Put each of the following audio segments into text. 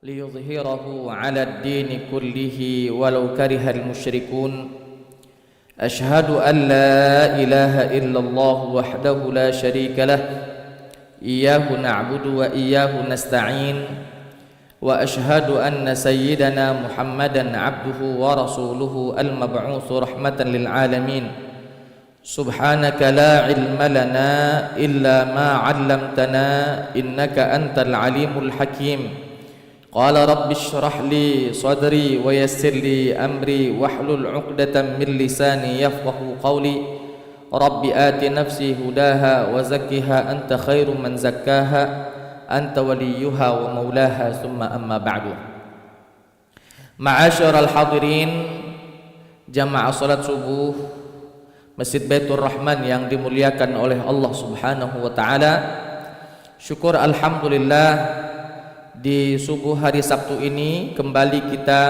ليظهره على الدين كله ولو كره المشركون أشهد أن لا إله إلا الله وحده لا شريك له إياه نعبد وإياه نستعين وأشهد أن سيدنا محمدا عبده ورسوله المبعوث رحمة للعالمين سبحانك لا علم لنا إلا ما علمتنا إنك أنت العليم الحكيم قال رب اشرح لي صدري ويسر لي أمري واحلل عقدة من لساني يفقه قولي رب آت نفسي هداها وزكها أنت خير من زكاها أنت وليها ومولاها ثم أما بعد معاشر الحاضرين jamaah salat subuh Masjid Baitur Rahman yang dimuliakan oleh Allah Subhanahu wa taala. Syukur alhamdulillah di subuh hari Sabtu ini kembali kita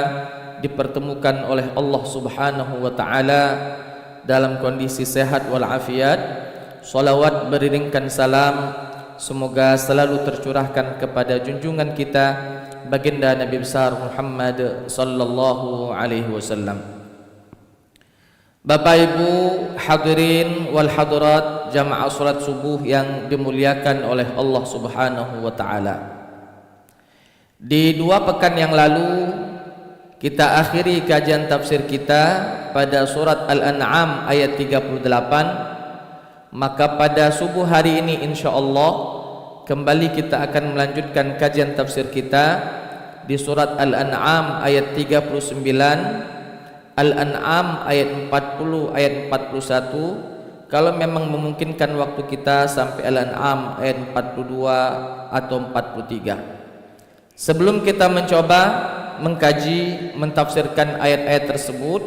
dipertemukan oleh Allah Subhanahu wa taala dalam kondisi sehat walafiat. Salawat beriringkan salam semoga selalu tercurahkan kepada junjungan kita baginda Nabi besar Muhammad sallallahu alaihi wasallam. Bapak Ibu hadirin wal hadirat jamaah salat subuh yang dimuliakan oleh Allah Subhanahu wa taala. Di 2 pekan yang lalu kita akhiri kajian tafsir kita pada surat Al-An'am ayat 38. Maka pada subuh hari ini insyaallah kembali kita akan melanjutkan kajian tafsir kita di surat Al-An'am ayat 39, Al-An'am ayat 40, ayat 41. Kalau memang memungkinkan waktu kita sampai Al-An'am ayat 42 atau 43. Sebelum kita mencoba mengkaji, mentafsirkan ayat-ayat tersebut,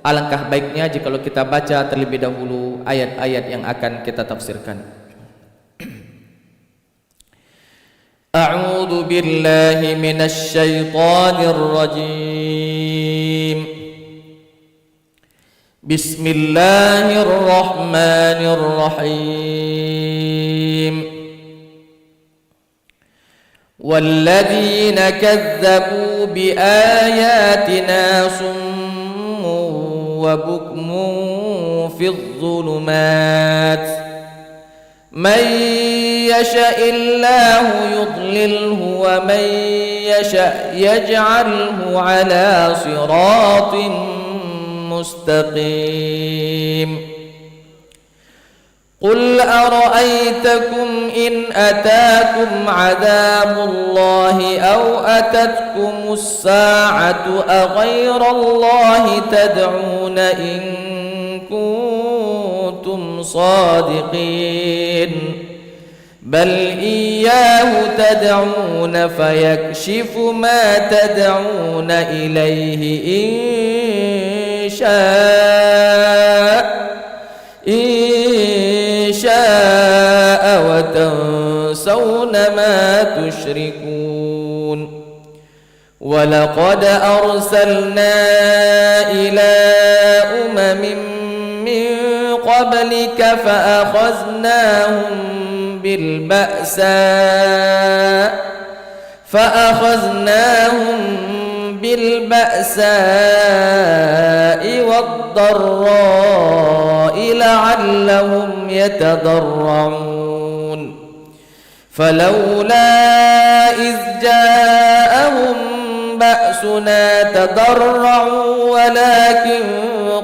alangkah baiknya jika kita baca terlebih dahulu ayat-ayat yang akan kita tafsirkan. A'udzu billahi minasy syaithanir rajim. Bismillahirrahmanirrahim. والذين كذبوا بآياتنا صم وبكم في الظلمات من يشاء الله يضلله ومن يشاء يجعله على صراط مستقيم قل أرأيتكم إن أتاكم عذاب الله أو أتتكم الساعة أغير الله تدعون إن كنتم صادقين بل إياه تدعون فيكشف ما تدعون إليه إن شاء وتنسون ما تشركون ولقد أرسلنا إلى من قبلك فأخذناهم بالبأساء والضراء لعلهم يتضرعون فلولا إذ جاءهم بأسنا تضرعوا ولكن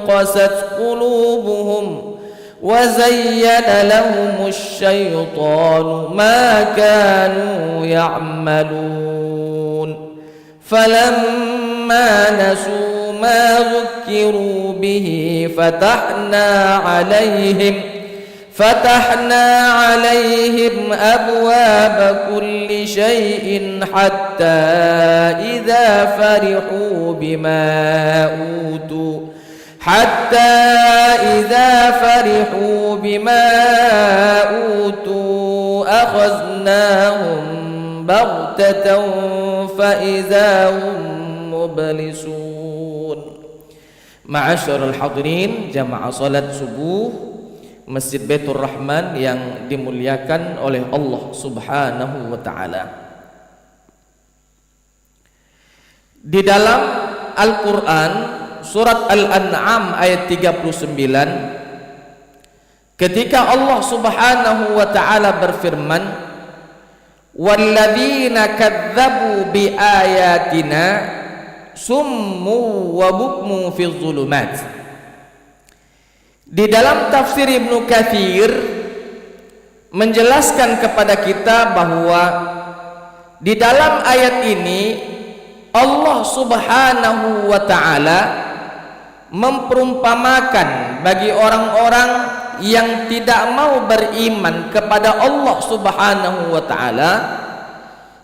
قست قلوبهم وزين لهم الشيطان ما كانوا يعملون فلما نسوا ما ذكروا به فتحنا عليهم أبواب كل شيء حتى إذا فرحوا بما أوتوا أخذناهم بغتة فإذا هم مبلسون. Ma'asyiral hadirin jamaah salat subuh Masjid Baitur Rahman yang dimuliakan oleh Allah Subhanahu wa taala. Di dalam Al-Quran surat Al-An'am ayat 39, ketika Allah subhanahu wa ta'ala berfirman, walladzina kadzabu bi ayatina summu wa bukmu fi dhulumat. Di dalam tafsir Ibnu Katsir menjelaskan kepada kita bahwa di dalam ayat ini Allah subhanahu wa ta'ala memperumpamakan bagi orang-orang yang tidak mau beriman kepada Allah subhanahu wa ta'ala,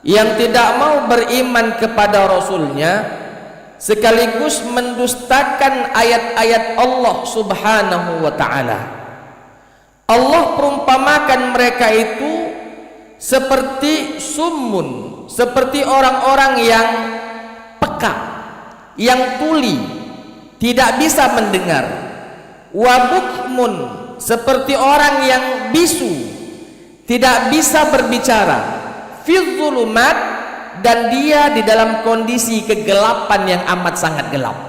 yang tidak mau beriman kepada Rasulnya, sekaligus mendustakan ayat-ayat Allah subhanahu wa ta'ala. Allah perumpamakan mereka itu seperti summun, seperti orang-orang yang peka, yang tuli, tidak bisa mendengar. Wabukmun, seperti orang yang bisu, tidak bisa berbicara. Fil zulumat, dan dia di dalam kondisi kegelapan yang amat sangat gelap.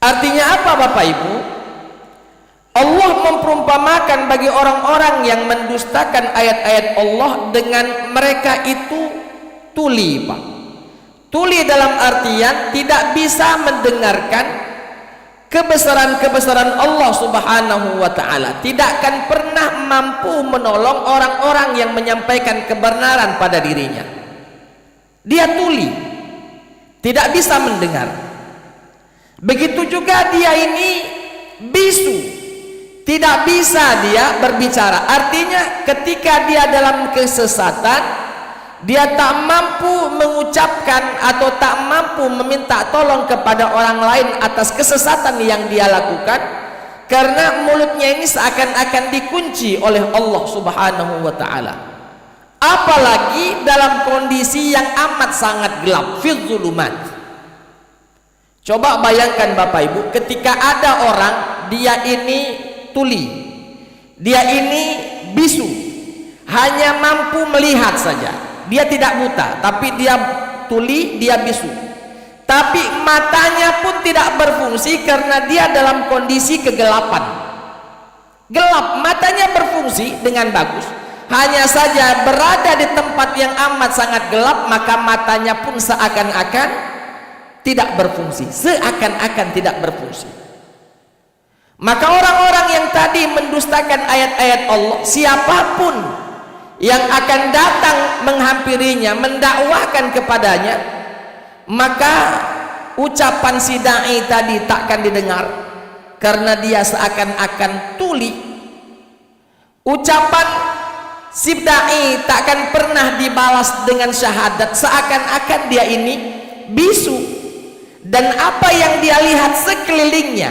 Artinya apa Bapak Ibu? Allah memperumpamakan bagi orang-orang yang mendustakan ayat-ayat Allah dengan mereka itu tuli, Pak. Tuli dalam artian tidak bisa mendengarkan kebesaran-kebesaran Allah subhanahu wa ta'ala, tidak akan pernah mampu menolong orang-orang yang menyampaikan kebenaran pada dirinya. Dia tuli, tidak bisa mendengar. Begitu juga dia ini bisu, tidak bisa dia berbicara. Artinya ketika dia dalam kesesatan, dia tak mampu mengucapkan atau tak mampu meminta tolong kepada orang lain atas kesesatan yang dia lakukan, karena mulutnya ini seakan-akan dikunci oleh Allah subhanahu wa ta'ala. Apalagi dalam kondisi yang amat sangat gelap, fil zulumat. Coba bayangkan Bapak Ibu, ketika ada orang, dia ini tuli, dia ini bisu, hanya mampu melihat saja. Dia tidak buta, tapi dia tuli, dia bisu. Tapi matanya pun tidak berfungsi karena dia dalam kondisi kegelapan. Gelap, matanya berfungsi dengan bagus. Hanya saja berada di tempat yang amat sangat gelap, maka matanya pun seakan-akan tidak berfungsi. Seakan-akan tidak berfungsi. Maka orang-orang yang tadi mendustakan ayat-ayat Allah, siapapun yang akan datang menghampirinya, mendakwahkan kepadanya, maka ucapan si dai tadi takkan didengar karena dia seakan-akan tuli. Ucapan si dai takkan pernah dibalas dengan syahadat, seakan-akan dia ini bisu. Dan apa yang dia lihat sekelilingnya,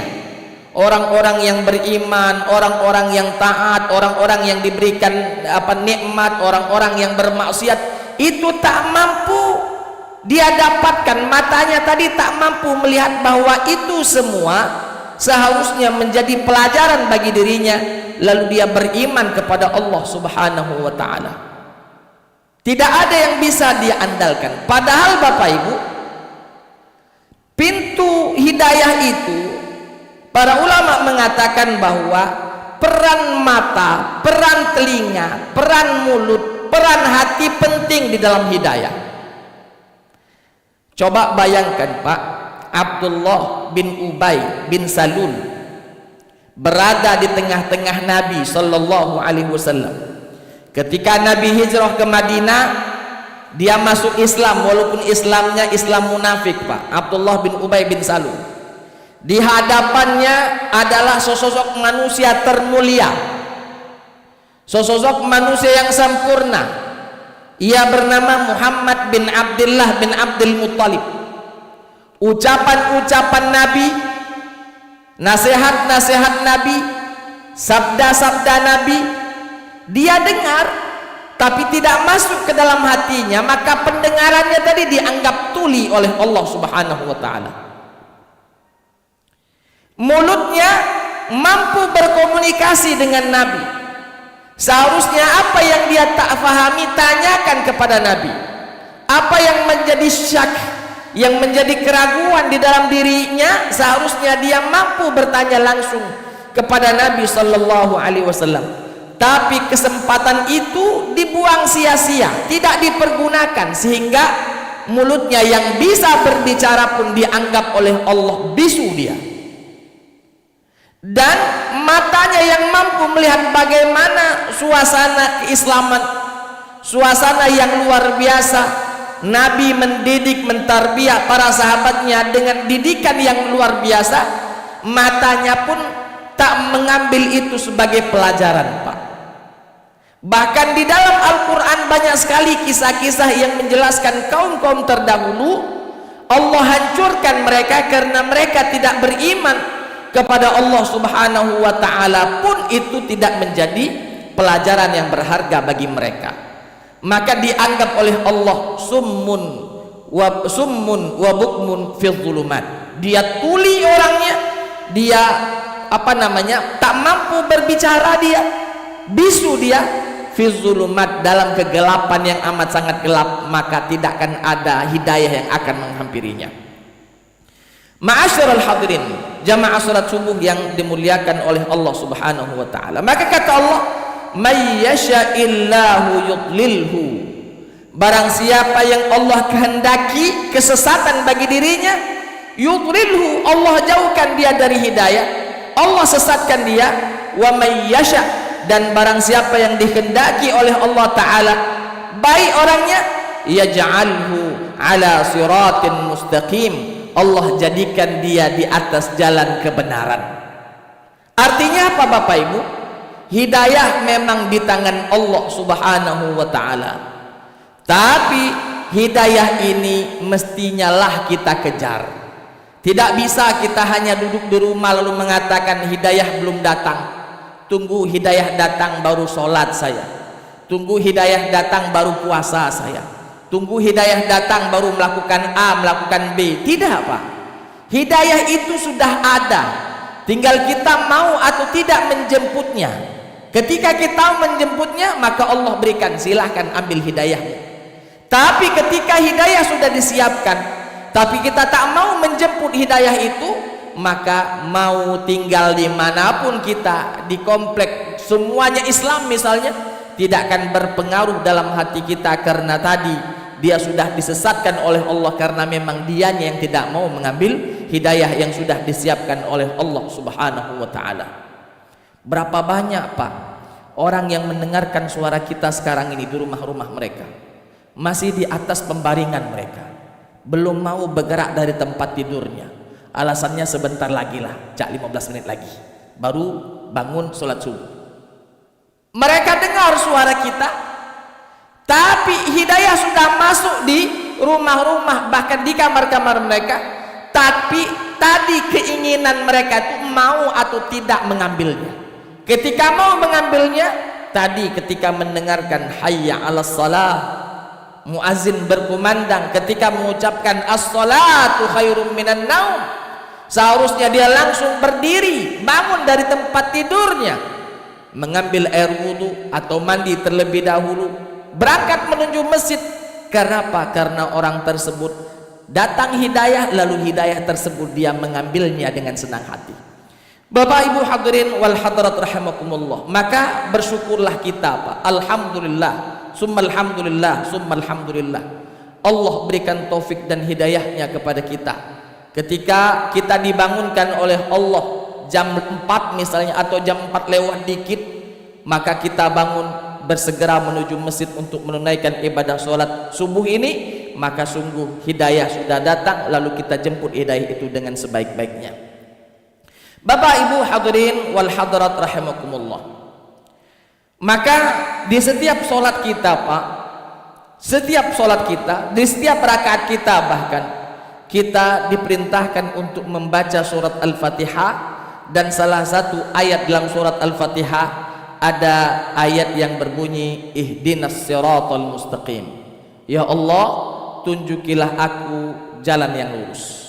orang-orang yang beriman, orang-orang yang taat, orang-orang yang diberikan nikmat, orang-orang yang bermaksiat, itu tak mampu dia dapatkan. Matanya tadi tak mampu melihat bahwa itu semua seharusnya menjadi pelajaran bagi dirinya, lalu dia beriman kepada Allah subhanahu wa ta'ala. Tidak ada yang bisa dia andalkan. Padahal Bapak Ibu, pintu hidayah itu, para ulama mengatakan bahwa peran mata, peran telinga, peran mulut, peran hati penting di dalam hidayah. Coba bayangkan Pak, Abdullah bin Ubay bin Salul berada di tengah-tengah Nabi Sallallahu Alaihi Wasallam. Ketika Nabi hijrah ke Madinah, dia masuk Islam walaupun Islamnya Islam munafik Pak. Abdullah bin Ubay bin Salul, di hadapannya adalah sosok manusia termulia, sosok manusia yang sempurna. Ia bernama Muhammad bin Abdullah bin Abdul Muttalib. Ucapan-ucapan Nabi, nasihat-nasihat Nabi, sabda-sabda Nabi dia dengar, tapi tidak masuk ke dalam hatinya. Maka pendengarannya tadi dianggap tuli oleh Allah subhanahu wa ta'ala. Mulutnya mampu berkomunikasi dengan Nabi. Seharusnya apa yang dia tak fahami, tanyakan kepada Nabi. Apa yang menjadi syak, yang menjadi keraguan di dalam dirinya, seharusnya dia mampu bertanya langsung kepada Nabi sallallahu alaihi wasallam. Tapi kesempatan itu dibuang sia-sia, tidak dipergunakan, sehingga mulutnya yang bisa berbicara pun dianggap oleh Allah bisu dia, dan matanya yang mampu melihat bagaimana suasana keislaman, suasana yang luar biasa. Nabi mendidik, mentarbiyah para sahabatnya dengan didikan yang luar biasa. Matanya pun tak mengambil itu sebagai pelajaran, Pak. Bahkan di dalam Al-Quran banyak sekali kisah-kisah yang menjelaskan kaum-kaum terdahulu Allah hancurkan mereka karena mereka tidak beriman kepada Allah subhanahu wa ta'ala, pun itu tidak menjadi pelajaran yang berharga bagi mereka. Maka dianggap oleh Allah summun wa bukmun fil zulumat. Dia tuli orangnya, dia tak mampu berbicara, dia bisu, dia fil zulumat, dalam kegelapan yang amat sangat gelap, maka tidak akan ada hidayah yang akan menghampirinya. Ma'asyiral hadirin, jamaah salat subuh yang dimuliakan oleh Allah subhanahu wa ta'ala. Maka kata Allah, may yasha'illahu yudlilhu, barang siapa yang Allah kehendaki kesesatan bagi dirinya, yudlilhu, Allah jauhkan dia dari hidayah, Allah sesatkan dia. Wa may yasha', dan barang siapa yang dikehendaki oleh Allah ta'ala baik orangnya, yaj'alhu ala siratin mustaqim, Allah jadikan dia di atas jalan kebenaran. Artinya apa Bapak Ibu? Hidayah memang di tangan Allah subhanahu wa ta'ala, tapi hidayah ini mestinya lah kita kejar. Tidak bisa kita hanya duduk di rumah lalu mengatakan hidayah belum datang, tunggu hidayah datang baru sholat saya, tunggu hidayah datang baru puasa saya, tunggu hidayah datang baru melakukan A, melakukan B. Tidak Pak, hidayah itu sudah ada, tinggal kita mau atau tidak menjemputnya. Ketika kita menjemputnya, maka Allah berikan, silahkan ambil hidayahmu. Tapi ketika hidayah sudah disiapkan, tapi kita tak mau menjemput hidayah itu, maka mau tinggal dimanapun kita, di komplek semuanya Islam misalnya, tidak akan berpengaruh dalam hati kita, karena tadi dia sudah disesatkan oleh Allah, karena memang dianya yang tidak mau mengambil hidayah yang sudah disiapkan oleh Allah subhanahu wa ta'ala. Berapa banyak Pak orang yang mendengarkan suara kita sekarang ini di rumah-rumah mereka, masih di atas pembaringan mereka, belum mau bergerak dari tempat tidurnya. Alasannya sebentar lagi lah, cak 15 menit lagi baru bangun sholat subuh. Mereka dengar suara kita, tapi hidayah sudah masuk di rumah-rumah, bahkan di kamar-kamar mereka, tapi tadi keinginan mereka itu mau atau tidak mengambilnya. Ketika mau mengambilnya, tadi ketika mendengarkan hayya 'alas shalah, muazin berkumandang, ketika mengucapkan as-salatu khairum minan naum, seharusnya dia langsung berdiri, bangun dari tempat tidurnya, mengambil air wudhu atau mandi terlebih dahulu, berangkat menuju masjid. Karena apa? Karena orang tersebut datang hidayah, lalu hidayah tersebut dia mengambilnya dengan senang hati. Bapak Ibu hadirin wal hadirat rahimakumullah, maka bersyukurlah kita Pak. Alhamdulillah, summa alhamdulillah, summa alhamdulillah, Allah berikan taufik dan hidayahnya kepada kita. Ketika kita dibangunkan oleh Allah jam 4 misalnya, atau jam 4 lewat dikit, maka kita bangun bersegera menuju masjid untuk menunaikan ibadah sholat subuh ini, maka sungguh hidayah sudah datang, lalu kita jemput hidayah itu dengan sebaik-baiknya. Bapak Ibu hadirin wal hadirat rahimakumullah, maka di setiap sholat kita Pak, setiap sholat kita, di setiap rakaat kita bahkan, kita diperintahkan untuk membaca surat Al-Fatihah, dan salah satu ayat dalam surat Al-Fatihah ada ayat yang berbunyi ihdinas siratal mustaqim, ya Allah tunjukilah aku jalan yang lurus.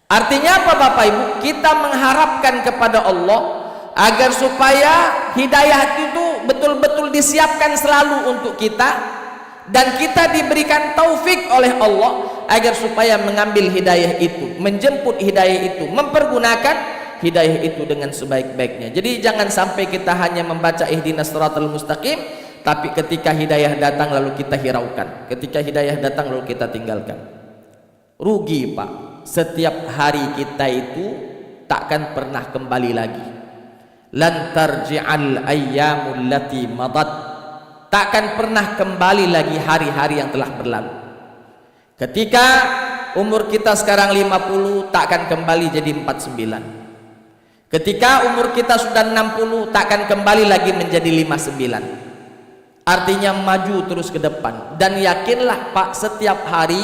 Artinya apa Bapak Ibu? Kita mengharapkan kepada Allah agar supaya hidayah itu betul-betul disiapkan selalu untuk kita, dan kita diberikan taufik oleh Allah agar supaya mengambil hidayah itu, menjemput hidayah itu, mempergunakan hidayah itu dengan sebaik-baiknya. Jadi jangan sampai kita hanya membaca ihdinas siratal mustaqim, tapi ketika hidayah datang lalu kita hiraukan, ketika hidayah datang lalu kita tinggalkan. Rugi Pak. Setiap hari kita itu takkan pernah kembali lagi. Lan tarji'al ayyamul lati madat. Takkan pernah kembali lagi hari-hari yang telah berlalu. Ketika umur kita sekarang 50, takkan kembali jadi 49. Ketika umur kita sudah 60, takkan kembali lagi menjadi 59. Artinya maju terus ke depan. Dan yakinlah Pak, setiap hari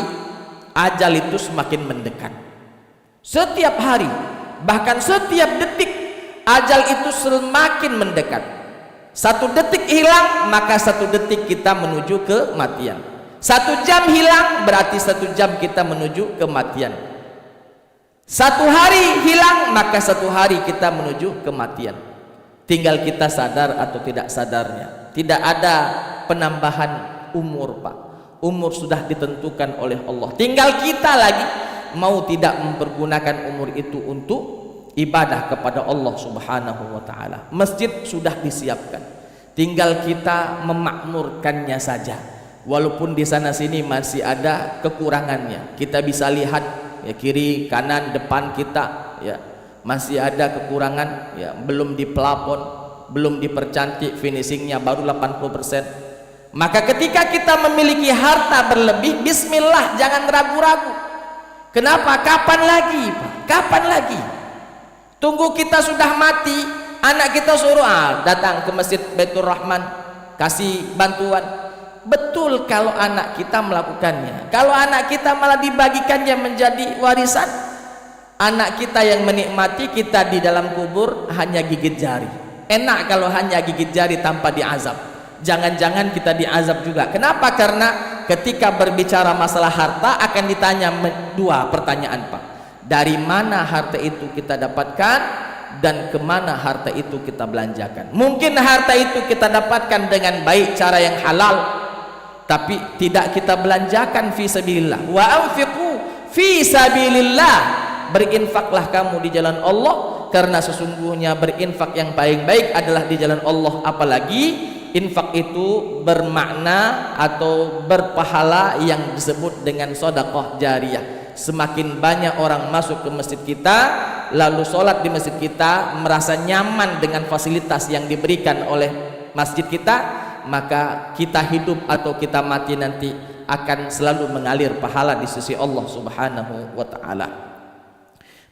ajal itu semakin mendekat. Setiap hari, bahkan setiap detik, ajal itu semakin mendekat. Satu detik hilang, maka satu detik kita menuju kematian. 1 jam hilang, berarti 1 jam kita menuju kematian. 1 hari hilang, maka 1 hari kita menuju kematian. Tinggal kita sadar atau tidak sadarnya. Tidak ada penambahan umur Pak. Umur sudah ditentukan oleh Allah. Tinggal kita lagi mau tidak mempergunakan umur itu untuk ibadah kepada Allah Subhanahu wa taala. Masjid sudah disiapkan. Tinggal kita memakmurkannya saja. Walaupun di sana sini masih ada kekurangannya. Kita bisa lihat ya, kiri, kanan, depan kita ya, masih ada kekurangan ya, belum dipelapon, belum dipercantik, finishingnya baru 80%. Maka ketika kita memiliki harta berlebih, bismillah, jangan ragu-ragu. Kenapa? Kapan lagi Pak? Kapan lagi? Tunggu kita sudah mati, anak kita suruh datang ke Masjid Baitur Rahman, kasih bantuan. Betul kalau anak kita melakukannya. Kalau anak kita malah dibagikannya menjadi warisan, anak kita yang menikmati, kita di dalam kubur hanya gigit jari. Enak kalau hanya gigit jari tanpa diazab. Jangan-jangan kita diazab juga. Kenapa? Karena ketika berbicara masalah harta akan ditanya 2 pertanyaan Pak. Dari mana harta itu kita dapatkan dan kemana harta itu kita belanjakan. Mungkin harta itu kita dapatkan dengan baik, cara yang halal, tapi tidak kita belanjakan fi sabilillah. Wa anfiqu fi sabilillah. Berinfaklah kamu di jalan Allah, karena sesungguhnya berinfak yang paling baik adalah di jalan Allah. Apalagi infak itu bermakna atau berpahala yang disebut dengan sedekah jariyah. Semakin banyak orang masuk ke masjid kita, lalu sholat di masjid kita, merasa nyaman dengan fasilitas yang diberikan oleh masjid kita, maka kita hidup atau kita mati nanti akan selalu mengalir pahala di sisi Allah Subhanahu wa ta'ala.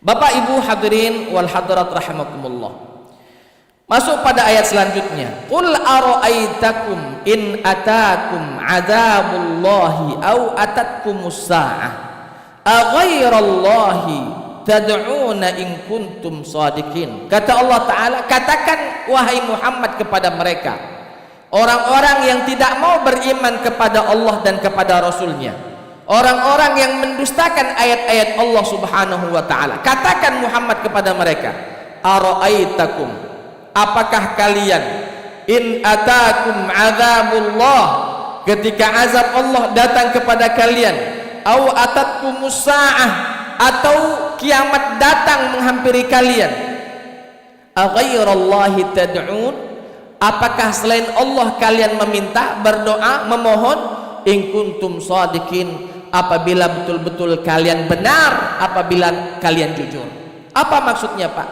Bapak Ibu hadirin wal hadirat rahimakumullah. Masuk pada ayat selanjutnya. Qul ara'aitakum in atakum adzabullahi aw atatkumus sa'ah aghairallahi tad'una in kuntum shadiqin. Kata Allah Ta'ala, katakan wahai Muhammad kepada mereka, orang-orang yang tidak mau beriman kepada Allah dan kepada Rasulnya, orang-orang yang mendustakan ayat-ayat Allah Subhanahu wa ta'ala, katakan Muhammad kepada mereka, ara'aitakum, apakah kalian, in atakum azabullah, ketika azab Allah datang kepada kalian, au atatkumus sa'ah, atau kiamat datang menghampiri kalian, aghairallahi tad'un, apakah selain Allah kalian meminta, berdoa, memohon, in kuntum shadiqin, apabila betul-betul kalian benar, apabila kalian jujur. Apa maksudnya Pak?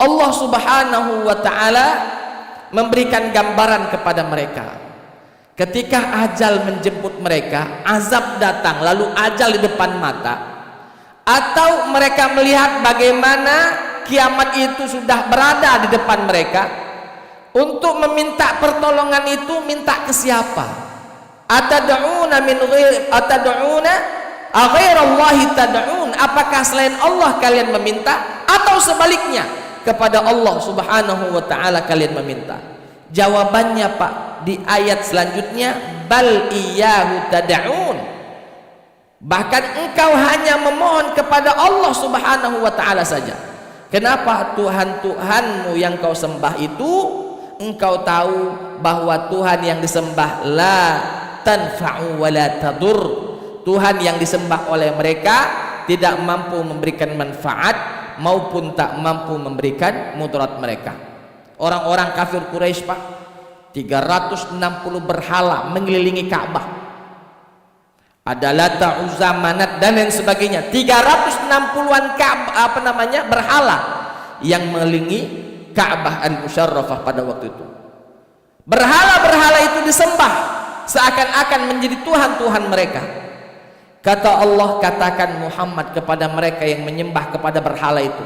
Allah Subhanahu wa ta'ala memberikan gambaran kepada mereka. Ketika ajal menjemput mereka, azab datang, lalu ajal di depan mata, atau mereka melihat bagaimana kiamat itu sudah berada di depan mereka, untuk meminta pertolongan itu minta ke siapa? Atad'una min ghair atad'una aghairallahi tad'un, apakah selain Allah kalian meminta, atau sebaliknya kepada Allah Subhanahu wa ta'ala kalian meminta? Jawabannya Pak, di ayat selanjutnya, bal iyyahu tad'un, bahkan engkau hanya memohon kepada Allah Subhanahu wa ta'ala saja. Kenapa? Tuhan-Tuhanmu yang kau sembah itu, engkau tahu bahwa Tuhan yang disembah la tanfa'u wa la tadur, Tuhan yang disembah oleh mereka tidak mampu memberikan manfaat maupun tak mampu memberikan mudarat mereka. Orang-orang kafir Quraisy, Pak, 360 berhala mengelilingi Ka'bah. Ada Lata, Uzza, Manat dan lain sebagainya. 360-an berhala yang mengelilingi Ka'bah al-Musyarrafah pada waktu itu. Berhala-berhala itu disembah seakan-akan menjadi Tuhan-Tuhan mereka. Kata Allah, katakan Muhammad kepada mereka yang menyembah kepada berhala itu,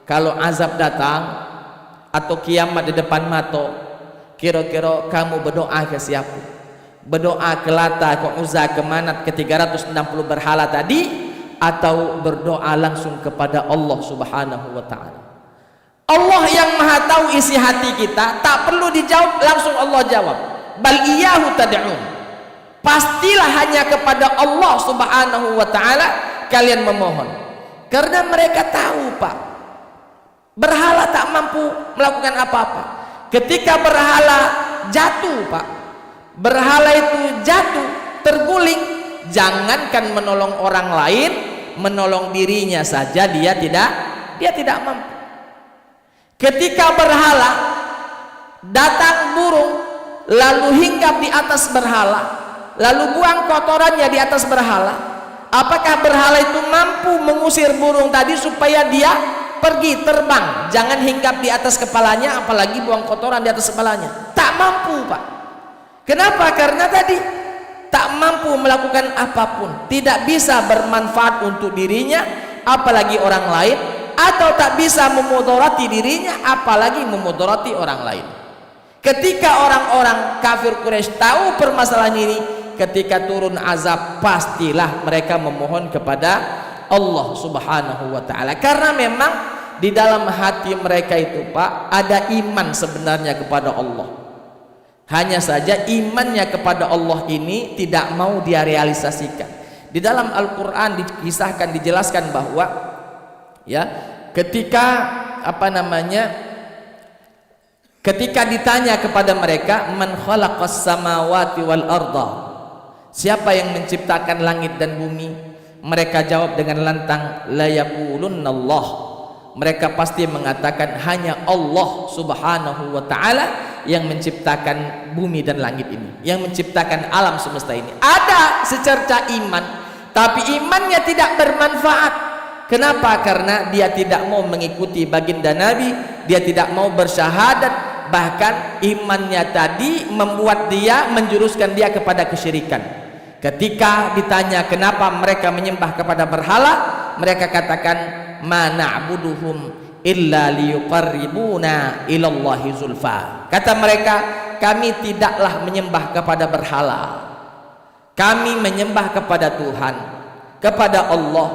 kalau azab datang atau kiamat di depan mata, kira-kira kamu berdoa ke siapa? Berdoa ke Lata, ke Uzza, ke Manat, ke 360 berhala tadi, atau berdoa langsung kepada Allah Subhanahu wa ta'ala? Allah yang maha tahu isi hati kita, tak perlu dijawab, langsung Allah jawab. Bal iyyahu tad'un. Pastilah hanya kepada Allah Subhanahu wa ta'ala kalian memohon. Karena mereka tahu, Pak, berhala tak mampu melakukan apa-apa. Ketika berhala jatuh, Pak, berhala itu jatuh, terguling, jangankan menolong orang lain, menolong dirinya saja dia tidak mampu. Ketika berhala datang burung lalu hinggap di atas berhala, lalu buang kotorannya di atas berhala, apakah berhala itu mampu mengusir burung tadi supaya dia pergi terbang, jangan hinggap di atas kepalanya, apalagi buang kotoran di atas kepalanya? Tak mampu, Pak. Kenapa? Karena tadi tak mampu melakukan apapun, tidak bisa bermanfaat untuk dirinya apalagi orang lain, atau tak bisa memudarati dirinya apalagi memudarati orang lain. Ketika orang-orang kafir Quraisy tahu permasalahan ini, ketika turun azab pastilah mereka memohon kepada Allah Subhanahu wa ta'ala, karena memang di dalam hati mereka itu, Pak, ada iman sebenarnya kepada Allah. Hanya saja imannya kepada Allah ini tidak mau dia realisasikan. Di dalam Al-Quran dikisahkan, dijelaskan bahwa ya, ketika ditanya kepada mereka, man khalaqas samawati wal arda, siapa yang menciptakan langit dan bumi? Mereka jawab dengan lantang, la yaqulunallah. Mereka pasti mengatakan hanya Allah Subhanahu wa ta'ala yang menciptakan bumi dan langit ini, yang menciptakan alam semesta ini. Ada secerca iman, tapi imannya tidak bermanfaat. Kenapa? Karena dia tidak mau mengikuti baginda Nabi, dia tidak mau bersyahadat, bahkan imannya tadi membuat dia, menjuruskan dia kepada kesyirikan. Ketika ditanya kenapa mereka menyembah kepada berhala, mereka katakan, ma na'buduhum illa liyuqarribuna ilallahi zulfa. Kata mereka, kami tidaklah menyembah kepada berhala, kami menyembah kepada Tuhan, kepada Allah,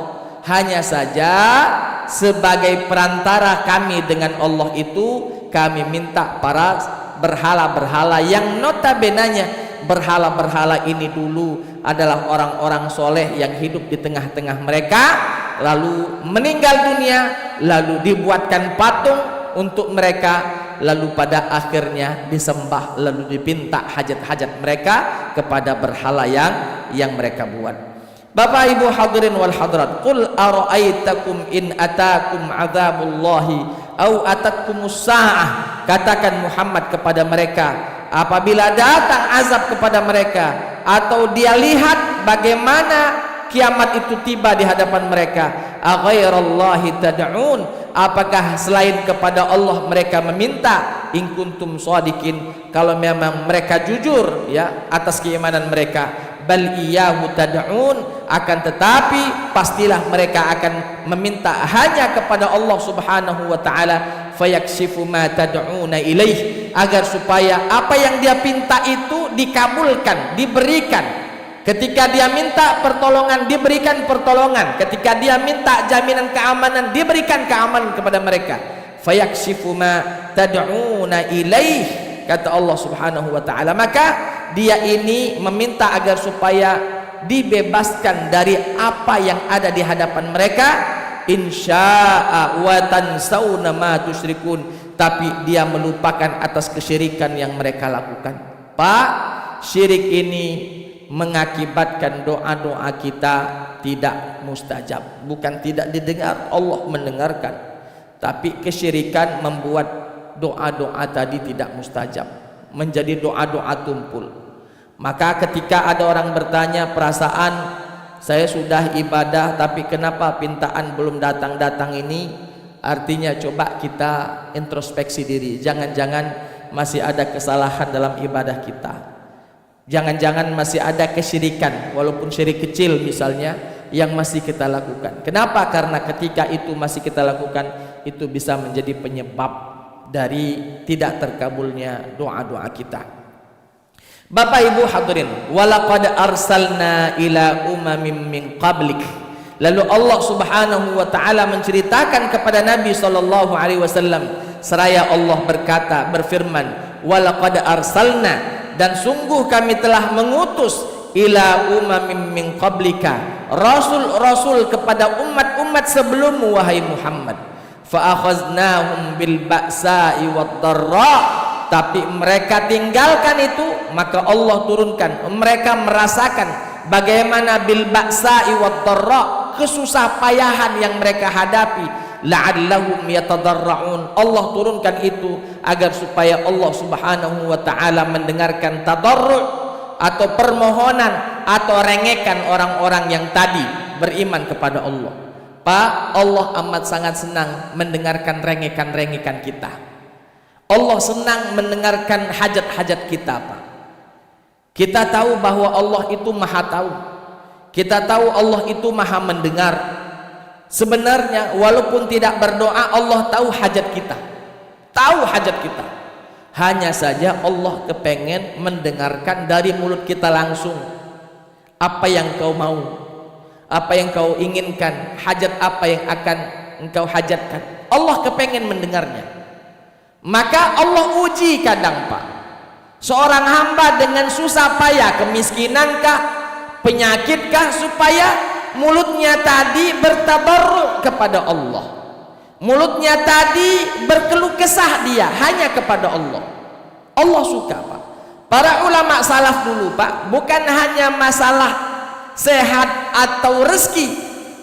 hanya saja sebagai perantara kami dengan Allah itu, kami minta para berhala-berhala yang notabenanya berhala-berhala ini dulu adalah orang-orang soleh yang hidup di tengah-tengah mereka, lalu meninggal dunia, lalu dibuatkan patung untuk mereka, lalu pada akhirnya disembah, lalu dipinta hajat-hajat mereka kepada berhala yang mereka buat. Bapak Ibu hadirin wal hadirat, qul ara'aitakum in atakum adzabullahi au atatkumus saah. Katakan Muhammad kepada mereka, apabila datang azab kepada mereka atau dia lihat bagaimana kiamat itu tiba di hadapan mereka, aghairallahi tad'un, apakah selain kepada Allah mereka meminta? In kuntum shadiqin, kalau memang mereka jujur ya atas keimanan mereka. Bal iyyahu tad'un, akan tetapi pastilah mereka akan meminta hanya kepada Allah Subhanahu wa ta'ala, fayakshifu ma tad'una ilaih, agar supaya apa yang dia pinta itu dikabulkan, diberikan. Ketika dia minta pertolongan, diberikan pertolongan. Ketika dia minta jaminan keamanan, diberikan keamanan kepada mereka. Fayakshifu ma tad'una ilaih, kata Allah Subhanahu wa ta'ala. Maka dia ini meminta agar supaya dibebaskan dari apa yang ada di hadapan mereka. Insya'a wa tansawna ma tusyrikun, tapi dia melupakan atas kesyirikan yang mereka lakukan. Pak, syirik ini mengakibatkan doa-doa kita tidak mustajab. Bukan tidak didengar, Allah mendengarkan, tapi kesyirikan membuat doa-doa tadi tidak mustajab, menjadi doa-doa tumpul. Maka ketika ada orang bertanya, perasaan saya sudah ibadah tapi kenapa pintaan belum datang-datang ini, artinya coba kita introspeksi diri. Jangan-jangan masih ada kesalahan dalam ibadah kita, jangan-jangan masih ada kesyirikan, walaupun syirik kecil misalnya, yang masih kita lakukan. Kenapa? Karena ketika itu masih kita lakukan, itu bisa menjadi penyebab dari tidak terkabulnya doa-doa kita. Bapak Ibu hadirin, walaqad arsalna ila umamin min qablik. Lalu Allah Subhanahu wa taala menceritakan kepada Nabi sallallahu alaihi wasallam, seraya Allah berfirman, walaqad arsalna, dan sungguh kami telah mengutus ila umamin min qablika, rasul-rasul kepada umat-umat sebelummu wahai Muhammad. Fa akhaznahum bil ba'sa'i wad dharra, tapi mereka tinggalkan itu, maka Allah turunkan, mereka merasakan bagaimana bil ba'sa'i wad dharra, kesusah payahan yang mereka hadapi. La'allahum yatadarra'un, Allah turunkan itu agar supaya Allah Subhanahu wa taala mendengarkan tadarru' atau permohonan atau rengekan orang-orang yang tadi beriman kepada Allah. Pak, Allah amat sangat senang mendengarkan rengekan-rengekan kita. Allah senang mendengarkan hajat-hajat kita, Pak. Kita tahu bahwa Allah itu maha tahu, kita tahu Allah itu maha mendengar. Sebenarnya walaupun tidak berdoa, Allah tahu hajat kita, tahu hajat kita. Hanya saja Allah kepengen mendengarkan dari mulut kita langsung. Apa yang kau mau, apa yang kau inginkan, hajat apa yang akan engkau hajatkan, Allah kepengen mendengarnya. Maka Allah uji kadang, Pak, seorang hamba dengan susah payah, kemiskinankah, penyakitkah, supaya mulutnya tadi bertabarruk kepada Allah, mulutnya tadi berkeluh kesah dia hanya kepada Allah. Allah suka, Pak. Para ulama salaf dulu, Pak, bukan hanya masalah sehat atau rezeki,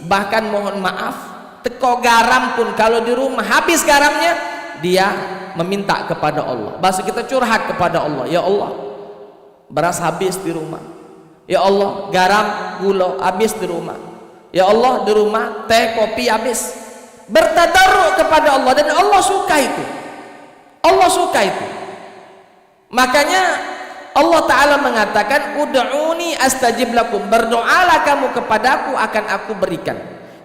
bahkan mohon maaf, teko garam pun kalau di rumah habis garamnya, dia meminta kepada Allah. Bahasa kita curhat kepada Allah, ya Allah, beras habis di rumah, ya Allah, garam gula habis di rumah, ya Allah, di rumah teh kopi habis. Bertadarruk kepada Allah, dan Allah suka itu, Allah suka itu. Makanya Allah Ta'ala mengatakan, ud'uni astajib lakum, berdoalah kamu kepadaku akan aku berikan.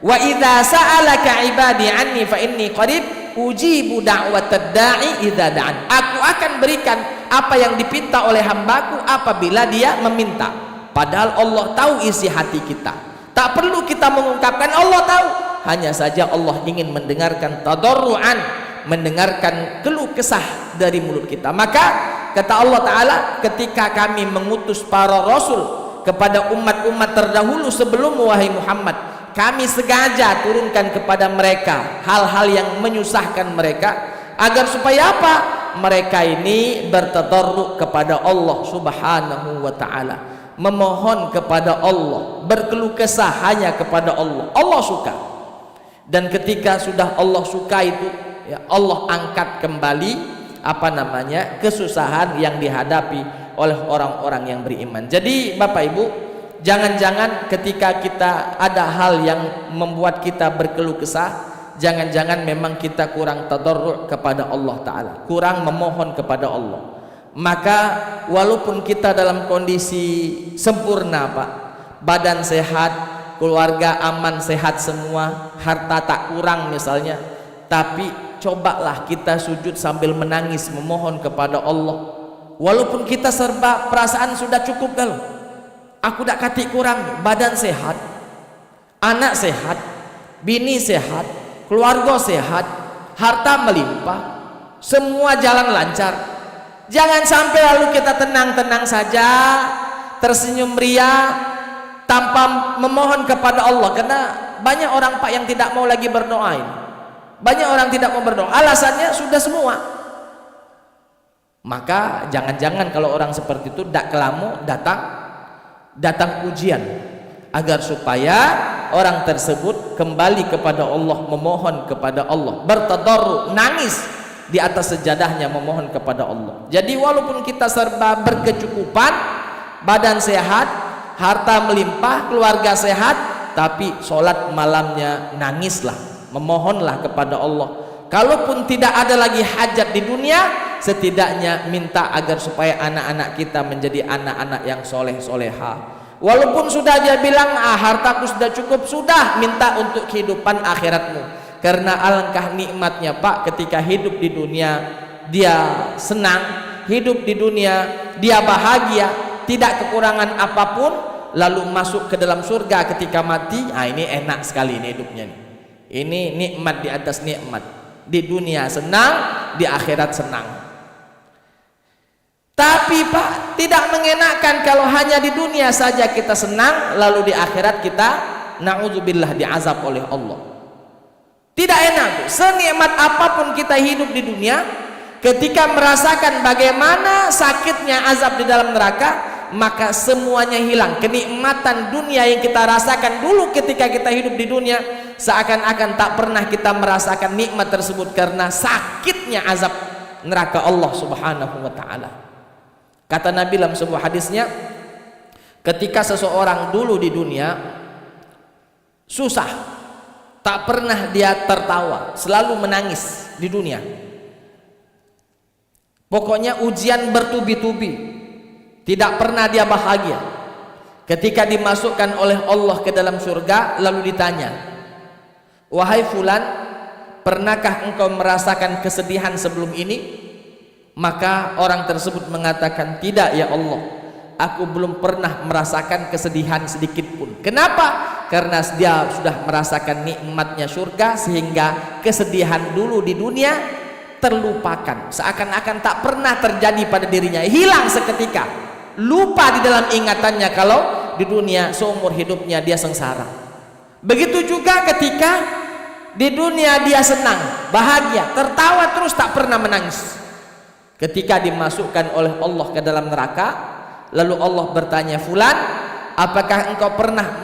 Wa idza sa'alaka ibadi anni fa inni qarib ujibu da'watad da'i idza da'an. Aku akan berikan apa yang dipinta oleh hambaku apabila dia meminta. Padahal Allah tahu isi hati kita, tak perlu kita mengungkapkan, Allah tahu. Hanya saja Allah ingin mendengarkan tadarruan, mendengarkan keluh kesah dari mulut kita. Maka kata Allah Ta'ala, ketika kami mengutus para rasul kepada umat-umat terdahulu sebelum wahai Muhammad, kami sengaja turunkan kepada mereka hal-hal yang menyusahkan mereka, agar supaya apa? Mereka ini bertadarruk kepada Allah Subhanahu wa ta'ala, memohon kepada Allah, berkeluh kesah hanya kepada Allah. Allah suka. Dan ketika sudah Allah suka itu, ya Allah angkat kembali kesusahan yang dihadapi oleh orang-orang yang beriman. Jadi Bapak Ibu, jangan-jangan ketika kita ada hal yang membuat kita berkeluh kesah, jangan-jangan memang kita kurang tadarru' kepada Allah Ta'ala, kurang memohon kepada Allah. Maka walaupun kita dalam kondisi sempurna, Pak, badan sehat, keluarga aman, sehat semua, harta tak kurang misalnya, tapi cobalah kita sujud sambil menangis memohon kepada Allah. Walaupun kita serba perasaan sudah cukup dah, aku tak kati kurang, badan sehat, anak sehat, bini sehat, keluarga sehat, harta melimpah, semua jalan lancar. Jangan sampai lalu kita tenang-tenang saja, tersenyum ria tanpa memohon kepada Allah. Karena banyak orang, Pak, yang tidak mau lagi berdoa ini. Banyak orang tidak mau berdoa, alasannya sudah semua. Maka jangan-jangan kalau orang seperti itu dak kelamu datang datang ujian agar supaya orang tersebut kembali kepada Allah, memohon kepada Allah, bertadarru, nangis di atas sejadahnya memohon kepada Allah. Jadi walaupun kita serba berkecukupan, badan sehat, harta melimpah, keluarga sehat, tapi sholat malamnya nangislah, memohonlah kepada Allah. Kalaupun tidak ada lagi hajat di dunia, setidaknya minta agar supaya anak-anak kita menjadi anak-anak yang soleh-soleha. Walaupun sudah dia bilang, hartaku sudah cukup, sudah, minta untuk kehidupan akhiratmu. Karena alangkah nikmatnya Pak, ketika hidup di dunia dia senang, hidup di dunia dia bahagia, tidak kekurangan apapun, lalu masuk ke dalam surga ketika mati. Ini enak sekali ini hidupnya nih. Ini nikmat di atas nikmat. Di dunia senang, di akhirat senang. Tapi Pak, tidak mengenakan kalau hanya di dunia saja kita senang, lalu di akhirat kita na'udzubillah diazab oleh Allah. Tidak enak. Senikmat apapun kita hidup di dunia, ketika merasakan bagaimana sakitnya azab di dalam neraka, maka semuanya hilang. Kenikmatan dunia yang kita rasakan dulu ketika kita hidup di dunia, seakan-akan tak pernah kita merasakan nikmat tersebut karena sakitnya azab neraka Allah Subhanahu wa ta'ala. Kata Nabi dalam sebuah hadisnya, ketika seseorang dulu di dunia susah, tak pernah dia tertawa, selalu menangis di dunia. Pokoknya ujian bertubi-tubi, tidak pernah dia bahagia. Ketika dimasukkan oleh Allah ke dalam surga, lalu ditanya, wahai fulan, pernahkah engkau merasakan kesedihan sebelum ini? Maka orang tersebut mengatakan, tidak ya Allah, aku belum pernah merasakan kesedihan sedikit pun. Kenapa? Karena dia sudah merasakan nikmatnya surga, sehingga kesedihan dulu di dunia terlupakan, seakan-akan tak pernah terjadi pada dirinya, hilang seketika, lupa di dalam ingatannya kalau di dunia seumur hidupnya dia sengsara. Begitu juga ketika di dunia dia senang, bahagia, tertawa terus, tak pernah menangis. Ketika dimasukkan oleh Allah ke dalam neraka, lalu Allah bertanya, fulan, apakah engkau pernah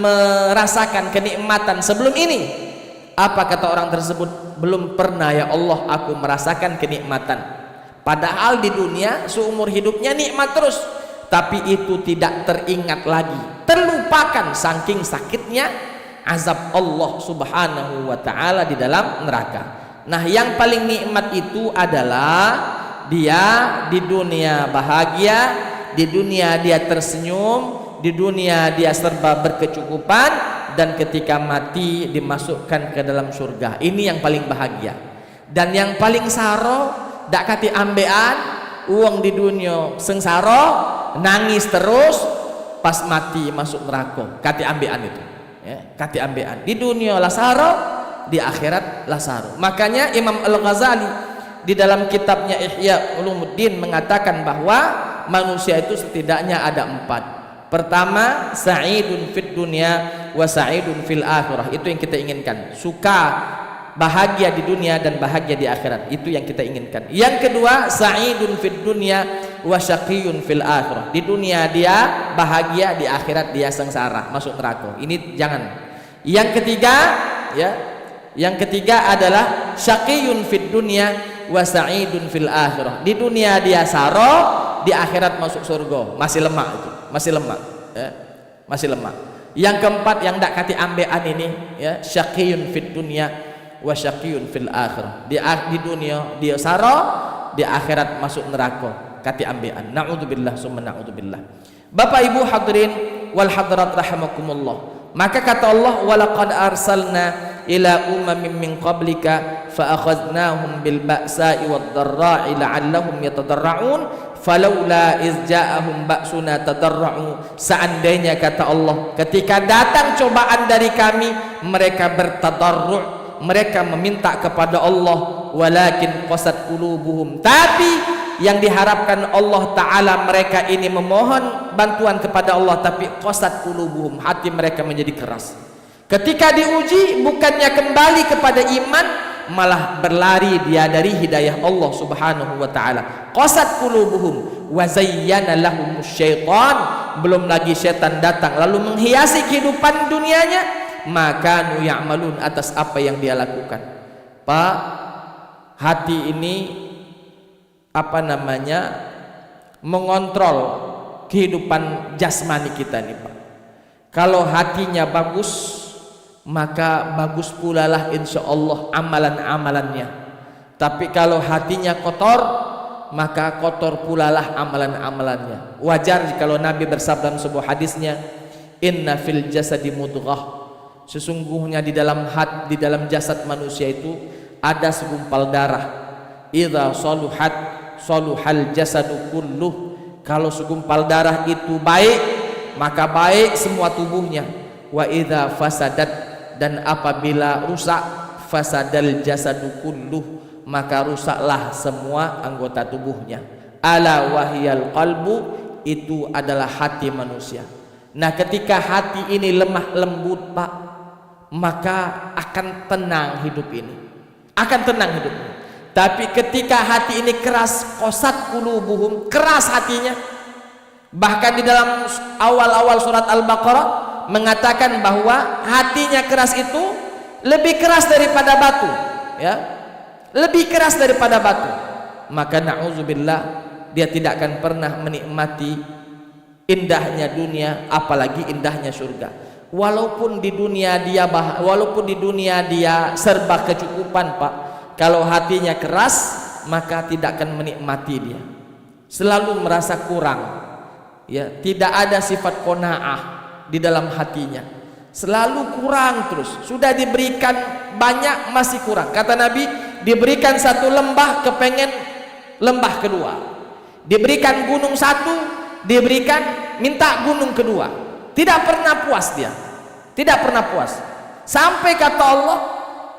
merasakan kenikmatan sebelum ini? Apa kata orang tersebut? Belum pernah ya Allah, aku merasakan kenikmatan. Padahal di dunia seumur hidupnya nikmat terus, tapi itu tidak teringat lagi, terlupakan saking sakitnya azab Allah Subhanahu wa ta'ala di dalam neraka. Nah, yang paling nikmat itu adalah dia di dunia bahagia, di dunia dia tersenyum, di dunia dia serba berkecukupan, dan ketika mati dimasukkan ke dalam surga. Ini yang paling bahagia. Dan yang paling saro, dak kati ambean, uang di dunia sengsara, nangis terus, pas mati masuk neraka. Kati ambean itu, ya, kati ambean. Di dunia lah saro, di akhirat lah saro. Makanya Imam Al-Ghazali di dalam kitabnya Ihya Ulumuddin mengatakan bahwa manusia itu setidaknya ada 4. Pertama, sa'idun fid dunya wa sa'idun fil akhirah. Itu yang kita inginkan. Suka, bahagia di dunia dan bahagia di akhirat. Itu yang kita inginkan. Yang kedua, sa'idun fid dunya wa syaqiyun fil akhirah. Di dunia dia bahagia, di akhirat dia sengsara, masuk neraka. Ini jangan. Yang ketiga, ya, yang ketiga adalah syaqiyun fid dunya wa sa'idun fil akhirah. Di dunia dia saro, di akhirat masuk surga. Masih lemah itu, masih lemah, ya, masih lemah. Yang keempat yang dak kati ambean ini, ya, syaqiyun fid dunya wa syaqiyun fil akhirah. Di dunia dia saro, di akhirat masuk neraka, kati ambean. Na'udzubillah summa na'udzubillah. Bapak Ibu hadirin wal hadirat rahimakumullah. Maka kata Allah, walaqad arsalna ila umamin min qablika fa akhadnahum bil ba'sa'i wad dharra'i la'allahum yatadarra'un falaula iz ja'ahum ba'suna tadarra'u. Seandainya kata Allah, ketika datang cobaan dari kami, mereka bertadarru', mereka meminta kepada Allah, walakin qasat qulubuhum, tapi yang diharapkan Allah Ta'ala mereka ini memohon bantuan kepada Allah, tapi qasat qulubuhum, hati mereka menjadi keras. Ketika diuji, bukannya kembali kepada iman, malah berlari dia dari hidayah Allah Subhanahu wa ta'ala. Qasat qulubuhum wa zayyana lahumus syaitan belum lagi setan datang lalu menghiasi kehidupan dunianya, maka nu ya'malun, atas apa yang dia lakukan. Pak, hati ini mengontrol kehidupan jasmani kita nih Pak. Kalau hatinya bagus, maka bagus pula lah insya Allah amalan-amalannya. Tapi kalau hatinya kotor, maka kotor pula lah amalan-amalannya. Wajar kalau Nabi bersabda dalam sebuah hadisnya, inna fil jasadi mudghah, sesungguhnya di dalam jasad manusia itu ada segumpal darah. Idza saluhat saluhal jasadu kulluh, kalau segumpal darah itu baik, maka baik semua tubuhnya. Wa idza fasadat, dan apabila rusak, fasadal jasadu kulluh, maka rusaklah semua anggota tubuhnya. Ala wahyal qalbu, itu adalah hati manusia. Nah, ketika hati ini lemah lembut Pak, maka akan tenang hidup ini, akan tenang hidup ini. Tapi ketika hati ini keras, qasat qulubuhum, keras hatinya. Bahkan di dalam awal-awal surat Al-Baqarah mengatakan bahwa hatinya keras itu lebih keras daripada batu, ya, lebih keras daripada batu. Maka na'udzubillah, dia tidak akan pernah menikmati indahnya dunia, apalagi indahnya surga. Walaupun di dunia dia serba kecukupan Pak, kalau hatinya keras, maka tidak akan menikmati dia. Selalu merasa kurang, ya, tidak ada sifat qanaah di dalam hatinya, selalu kurang terus. Sudah diberikan banyak masih kurang. Kata Nabi, diberikan satu lembah kepengen lembah kedua, diberikan gunung satu, diberikan minta gunung kedua. Tidak pernah puas dia, tidak pernah puas. Sampai kata Allah,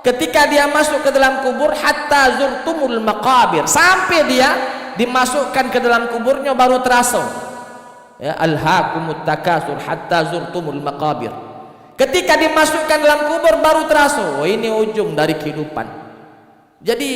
ketika dia masuk ke dalam kubur, hatta zurtumul maqabir, sampai dia dimasukkan ke dalam kuburnya baru terasa, ya, alhaakumut takasur hatta zurtumul maqabir. Ketika dimasukkan dalam kubur baru terasa, oh, ini ujung dari kehidupan. Jadi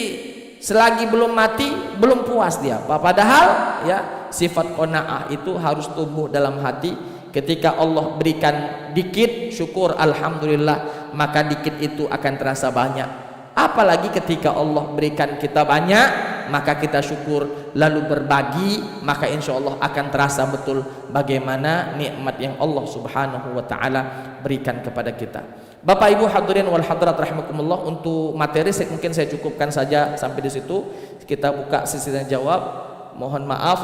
selagi belum mati belum puas dia. Padahal ya, sifat qanaah itu harus tumbuh dalam hati. Ketika Allah berikan dikit, syukur alhamdulillah, maka dikit itu akan terasa banyak. Apalagi ketika Allah berikan kita banyak, maka kita syukur lalu berbagi, maka insya Allah akan terasa betul bagaimana nikmat yang Allah subhanahu wa ta'ala berikan kepada kita. Bapak Ibu hadirin wal hadirat rahimakumullah, untuk materi mungkin saya cukupkan saja sampai di situ. Kita buka sesi tanya jawab. Mohon maaf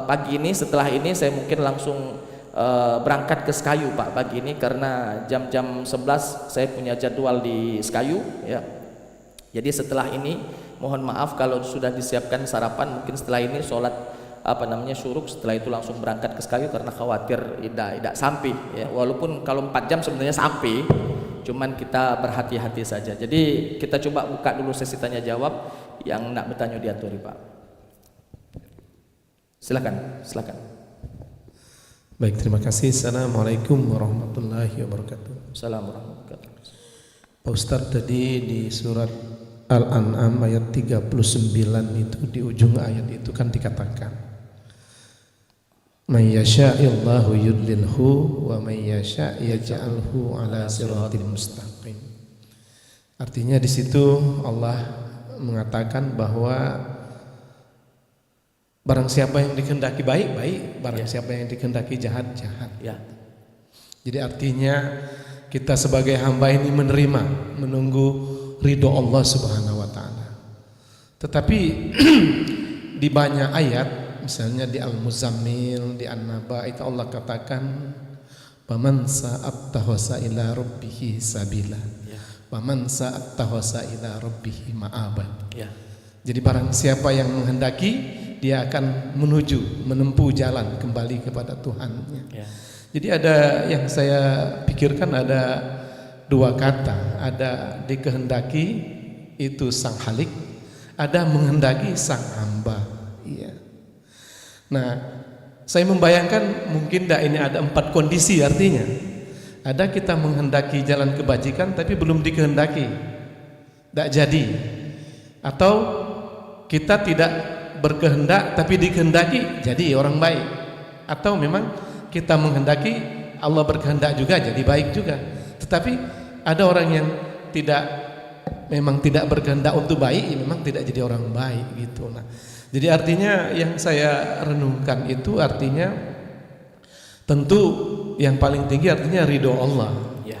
pagi ini, setelah ini saya mungkin langsung berangkat ke Sekayu Pak pagi ini, karena jam 11 saya punya jadwal di Sekayu, ya. Jadi setelah ini mohon maaf kalau sudah disiapkan sarapan, mungkin setelah ini sholat syuruk, setelah itu langsung berangkat ke Sekayu karena khawatir tidak sampai, ya. Walaupun kalau 4 jam sebenarnya sampai, cuman kita berhati-hati saja. Jadi kita coba buka dulu sesi tanya jawab, yang nak bertanya diaturi Pak. Silakan. Baik, terima kasih. Assalamualaikum warahmatullahi wabarakatuh. Assalamualaikum warahmatullahi wabarakatuh. Pak Ustadz, tadi di surat Al-An'am ayat 39 itu, di ujung ayat itu kan dikatakan, may yasha'illahu yudlilhu wa may yasha' yaj'alhu ala siratin mustaqim. Artinya di situ Allah mengatakan bahwa barang siapa yang dikehendaki baik, baik, barang siapa yang dikehendaki jahat, jahat. Ya. Jadi artinya kita sebagai hamba ini menerima, menunggu ridho Allah subhanahu wa ta'ala. Tetapi di banyak ayat, misalnya di Al-Muzammil, di An-Naba, itu Allah katakan faman sa'attahasa ila rabbihi sabila, faman sa'attahasa ila rabbihi ma'abad. Jadi barang siapa yang menghendaki, dia akan menempuh jalan kembali kepada Tuhannya. Jadi ada yang saya pikirkan, ada dua kata, ada dikehendaki itu sang halik, ada menghendaki sang hamba. Iya. Nah, saya membayangkan mungkin ini ada 4 kondisi, artinya ada kita menghendaki jalan kebajikan tapi belum dikehendaki, tidak jadi, atau kita tidak berkehendak tapi dikehendaki jadi orang baik, atau memang kita menghendaki, Allah berkehendak juga jadi baik juga. Tetapi ada orang yang memang tidak berkehendak untuk baik, ya memang tidak jadi orang baik gitu. Nah, jadi artinya yang saya renungkan itu artinya tentu yang paling tinggi artinya ridho Allah.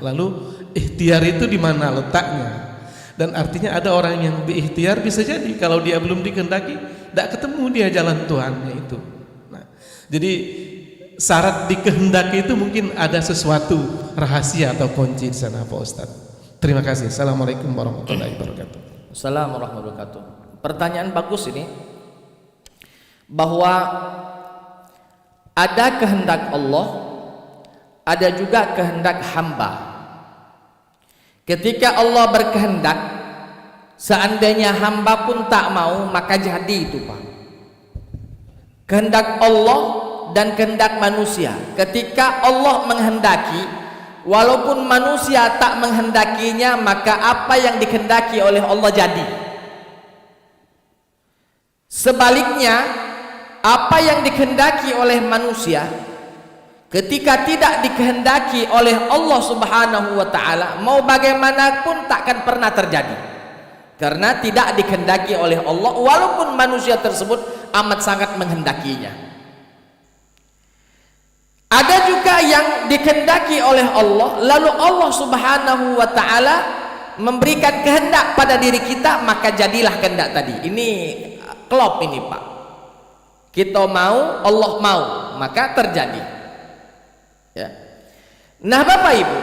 Lalu ikhtiar itu di mana letaknya? Dan artinya ada orang yang berikhtiar bisa jadi kalau dia belum dikehendaki, tidak ketemu dia jalan Tuhannya itu. Nah, jadi syarat dikehendaki itu mungkin ada sesuatu rahasia atau kunci di sana, Pak Ustadz. Terima kasih. Assalamualaikum warahmatullahi wabarakatuh. Assalamualaikum warahmatullahi wabarakatuh. Pertanyaan bagus ini, bahwa ada kehendak Allah, ada juga kehendak hamba. Ketika Allah berkehendak, seandainya hamba pun tak mau, maka jadi itu, Pak. Kehendak Allah dan kehendak manusia. Ketika Allah menghendaki, walaupun manusia tak menghendakinya, maka apa yang dikehendaki oleh Allah jadi. Sebaliknya, apa yang dikehendaki oleh manusia, ketika tidak dikehendaki oleh Allah Subhanahu wa ta'ala, mau bagaimanapun takkan pernah terjadi, karena tidak dikehendaki oleh Allah, walaupun manusia tersebut amat sangat menghendakinya. Ada juga yang dikehendaki oleh Allah, lalu Allah Subhanahu wa ta'ala memberikan kehendak pada diri kita, maka jadilah kehendak tadi. Ini klop ini, Pak. Kita mau, Allah mau, maka terjadi. Ya. Nah, Bapak Ibu,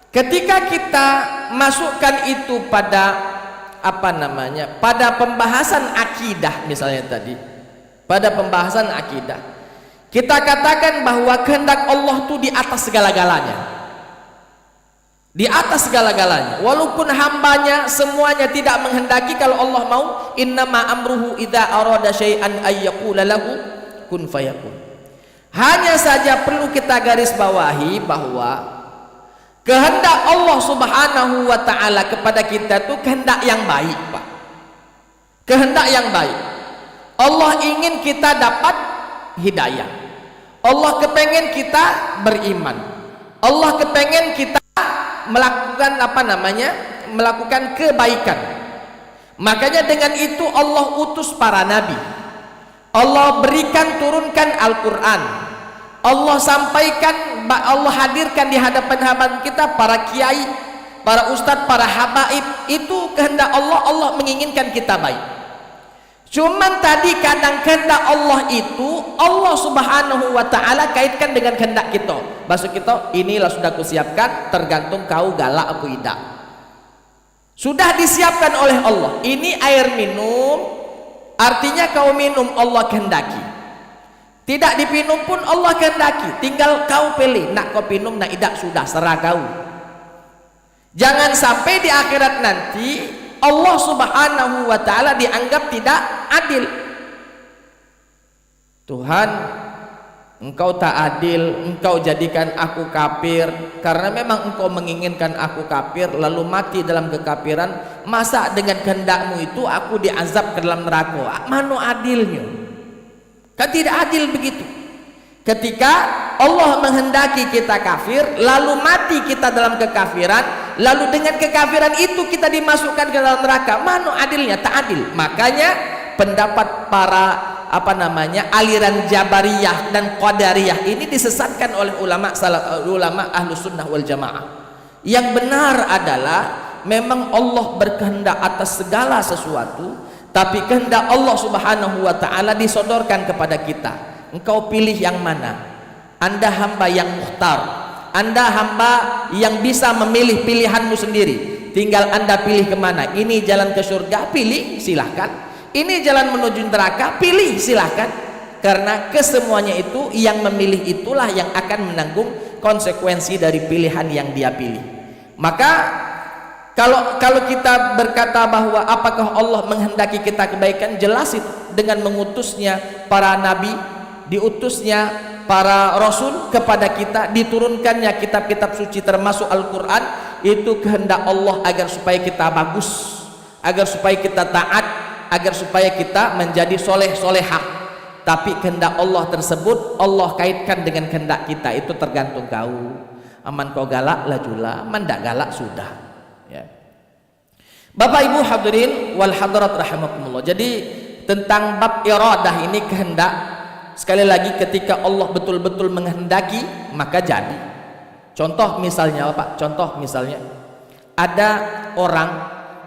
ketika kita masukkan itu pada pada pembahasan akidah, misalnya tadi, pada pembahasan akidah, kita katakan bahwa kehendak Allah itu di atas segala-galanya, di atas segala-galanya. Walaupun hambanya semuanya tidak menghendaki, kalau Allah mau, innama amruhu idza arada syai'an ayyaqula lahu kun fayakun. Hanya saja perlu kita garis bawahi bahwa kehendak Allah Subhanahu wa ta'ala kepada kita itu kehendak yang baik, Pak. Kehendak yang baik. Allah ingin kita dapat hidayah. Allah kepengen kita beriman. Allah kepengen kita melakukan melakukan kebaikan. Makanya dengan itu Allah utus para nabi. Allah turunkan Al-Quran. Allah sampaikan, Allah hadirkan di hadapan kita para kiai, para ustadz, para habaib. Itu kehendak Allah. Allah menginginkan kita baik. Cuman tadi kadang kehendak Allah itu Allah Subhanahu wa ta'ala kaitkan dengan kehendak kita. Maksud kita, inilah sudah kusiapkan, tergantung kau galak aku tidak. Sudah disiapkan oleh Allah. Ini air minum, artinya kau minum, Allah kehendaki. Tidak dipinum pun Allah kehendaki, tinggal kau pilih, nak kau minum, nak tidak, sudah serah kau. Jangan sampai di akhirat nanti Allah Subhanahu wa ta'ala dianggap tidak adil. Tuhan, engkau tak adil, engkau jadikan aku kafir karena memang engkau menginginkan aku kafir, lalu mati dalam kekafiran. Masa dengan kehendakmu itu aku diazab ke dalam neraka? Mana adilnya? Kan tidak adil begitu. Ketika Allah menghendaki kita kafir, lalu mati kita dalam kekafiran, lalu dengan kekafiran itu kita dimasukkan ke dalam neraka, mana adilnya? Tak adil. Makanya pendapat para aliran Jabariyah dan Qadariyah ini disesatkan oleh ulama Ahlus Sunnah wal Jamaah. Yang benar adalah memang Allah berkehendak atas segala sesuatu, tapi kehendak Allah Subhanahu wa ta'ala disodorkan kepada kita. Engkau pilih yang mana? Anda hamba yang mukhtar, Anda hamba yang bisa memilih pilihanmu sendiri. Tinggal Anda pilih kemana. Ini jalan ke surga, pilih, silahkan. Ini jalan menuju neraka, pilih, silahkan. Karena kesemuanya itu, yang memilih itulah yang akan menanggung konsekuensi dari pilihan yang dia pilih. Maka kalau kita berkata bahwa apakah Allah menghendaki kita kebaikan, jelas itu dengan mengutusnya para nabi, diutusnya para rasul kepada kita, diturunkannya kitab-kitab suci termasuk Al-Quran. Itu kehendak Allah agar supaya kita bagus, agar supaya kita taat, agar supaya kita menjadi soleh solehah. tapi kehendak Allah tersebut Allah kaitkan dengan kehendak kita. Itu tergantung kau. Aman kau galak lajulah, aman tak galak sudah, ya. Bapak Ibu hadirin wal hadirat rahimakumullah. Jadi tentang bab iradah ini, kehendak, sekali lagi ketika Allah betul-betul menghendaki maka jadi. Contoh misalnya Pak, contoh misalnya ada orang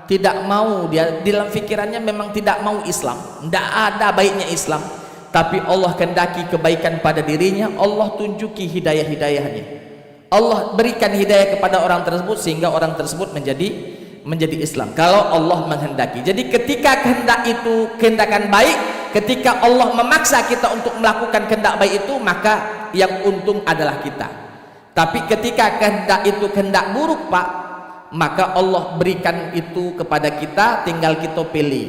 tidak mau, dia dalam pikirannya memang tidak mau Islam, tidak ada baiknya Islam, tapi Allah kehendaki kebaikan pada dirinya, Allah tunjuki hidayah-hidayahnya, Allah berikan hidayah kepada orang tersebut sehingga orang tersebut menjadi Islam kalau Allah menghendaki. Jadi ketika kehendak itu kehendakan baik, ketika Allah memaksa kita untuk melakukan kehendak baik itu, maka yang untung adalah kita. Tapi ketika kehendak itu kehendak buruk Pak, maka Allah berikan itu kepada kita, tinggal kita pilih.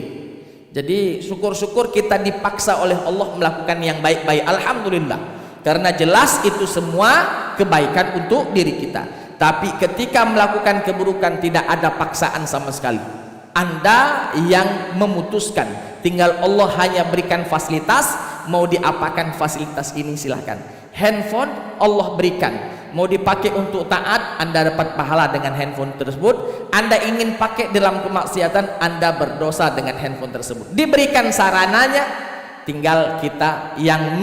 Jadi syukur-syukur kita dipaksa oleh Allah melakukan yang baik-baik, alhamdulillah, karena jelas itu semua kebaikan untuk diri kita. Tapi ketika melakukan keburukan tidak ada paksaan sama sekali, Anda yang memutuskan, tinggal Allah hanya berikan fasilitas, mau diapakan fasilitas ini silahkan. Handphone Allah berikan, mau dipakai untuk taat, Anda dapat pahala dengan handphone tersebut. Anda ingin pakai dalam kemaksiatan, Anda berdosa dengan handphone tersebut. Diberikan sarananya, tinggal kita yang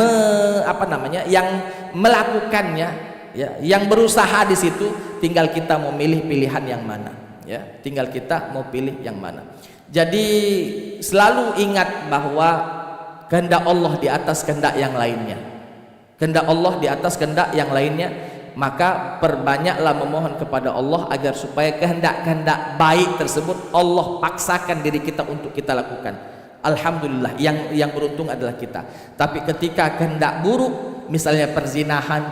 yang melakukannya, ya, yang berusaha di situ, tinggal kita mau milih pilihan yang mana, ya, tinggal kita mau pilih yang mana. Jadi selalu ingat bahwa kehendak Allah di atas kehendak yang lainnya, kehendak Allah di atas kehendak yang lainnya. Maka perbanyaklah memohon kepada Allah agar supaya kehendak-kehendak baik tersebut Allah paksakan diri kita untuk kita lakukan. Alhamdulillah, yang beruntung adalah kita. Tapi ketika kehendak buruk, misalnya perzinahan,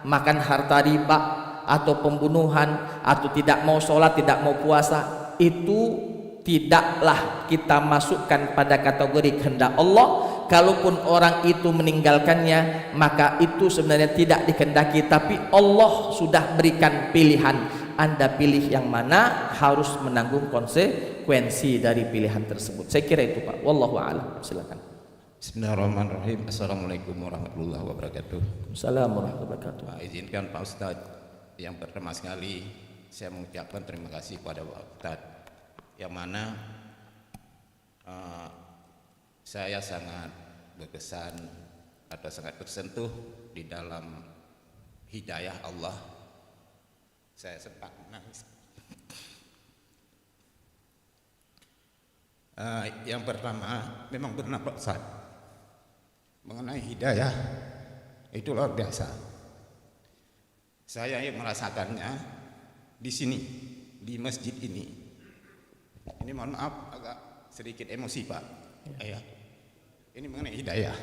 makan harta riba, atau pembunuhan, atau tidak mau sholat, tidak mau puasa, itu tidaklah kita masukkan pada kategori kehendak Allah. Kalaupun orang itu meninggalkannya, maka itu sebenarnya tidak dikehendaki, tapi Allah sudah berikan pilihan. Anda pilih yang mana, harus menanggung konsekuensi dari pilihan tersebut. Saya kira itu Pak. Wallahu a'lam. Silakan. Bismillahirrahmanirrahim. Assalamualaikum warahmatullahi wabarakatuh. Assalamualaikum warahmatullahi wabarakatuh. Izinkan Pak Ustadz, yang pertama sekali saya mengucapkan terima kasih kepada Pak Ustadz, yang mana saya sangat berkesan atau sangat tersentuh di dalam hidayah Allah. Saya sempat menangis. Yang pertama, memang benar Pak Ustadz, mengenai hidayah itu luar biasa. Saya yang merasakannya di sini, di masjid ini. Ini mohon maaf agak sedikit emosi Pak. Ya. Ini mengenai hidayah.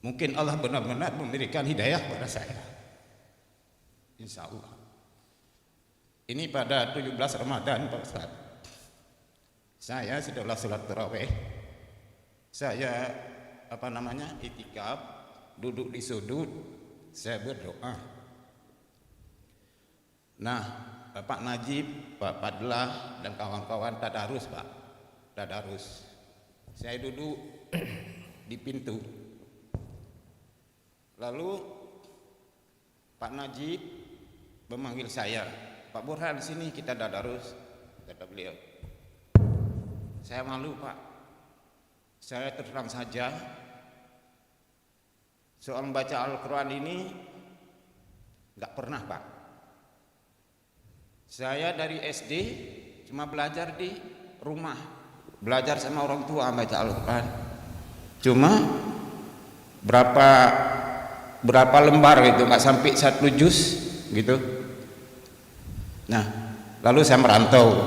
Mungkin Allah benar-benar memberikan hidayah kepada saya, insya Allah. Ini pada 17 Ramadan Pak Ustaz, saya setelah sholat tarawih, saya itikaf, duduk di sudut, saya berdoa. Nah, Bapak Najib, Pak Padlah dan kawan-kawan tadarus Pak, tadarus. Saya duduk di pintu. Lalu Pak Najib memanggil saya, Pak Burhan sini kita tadarus, kata beliau. Saya malu Pak. Saya terang saja, soal membaca Al-Quran ini nggak pernah Pak. Saya dari SD cuma belajar di rumah, belajar sama orang tua baca Al-Quran. Cuma berapa lembar gitu, nggak sampai 1 juz gitu. Nah, lalu saya merantau,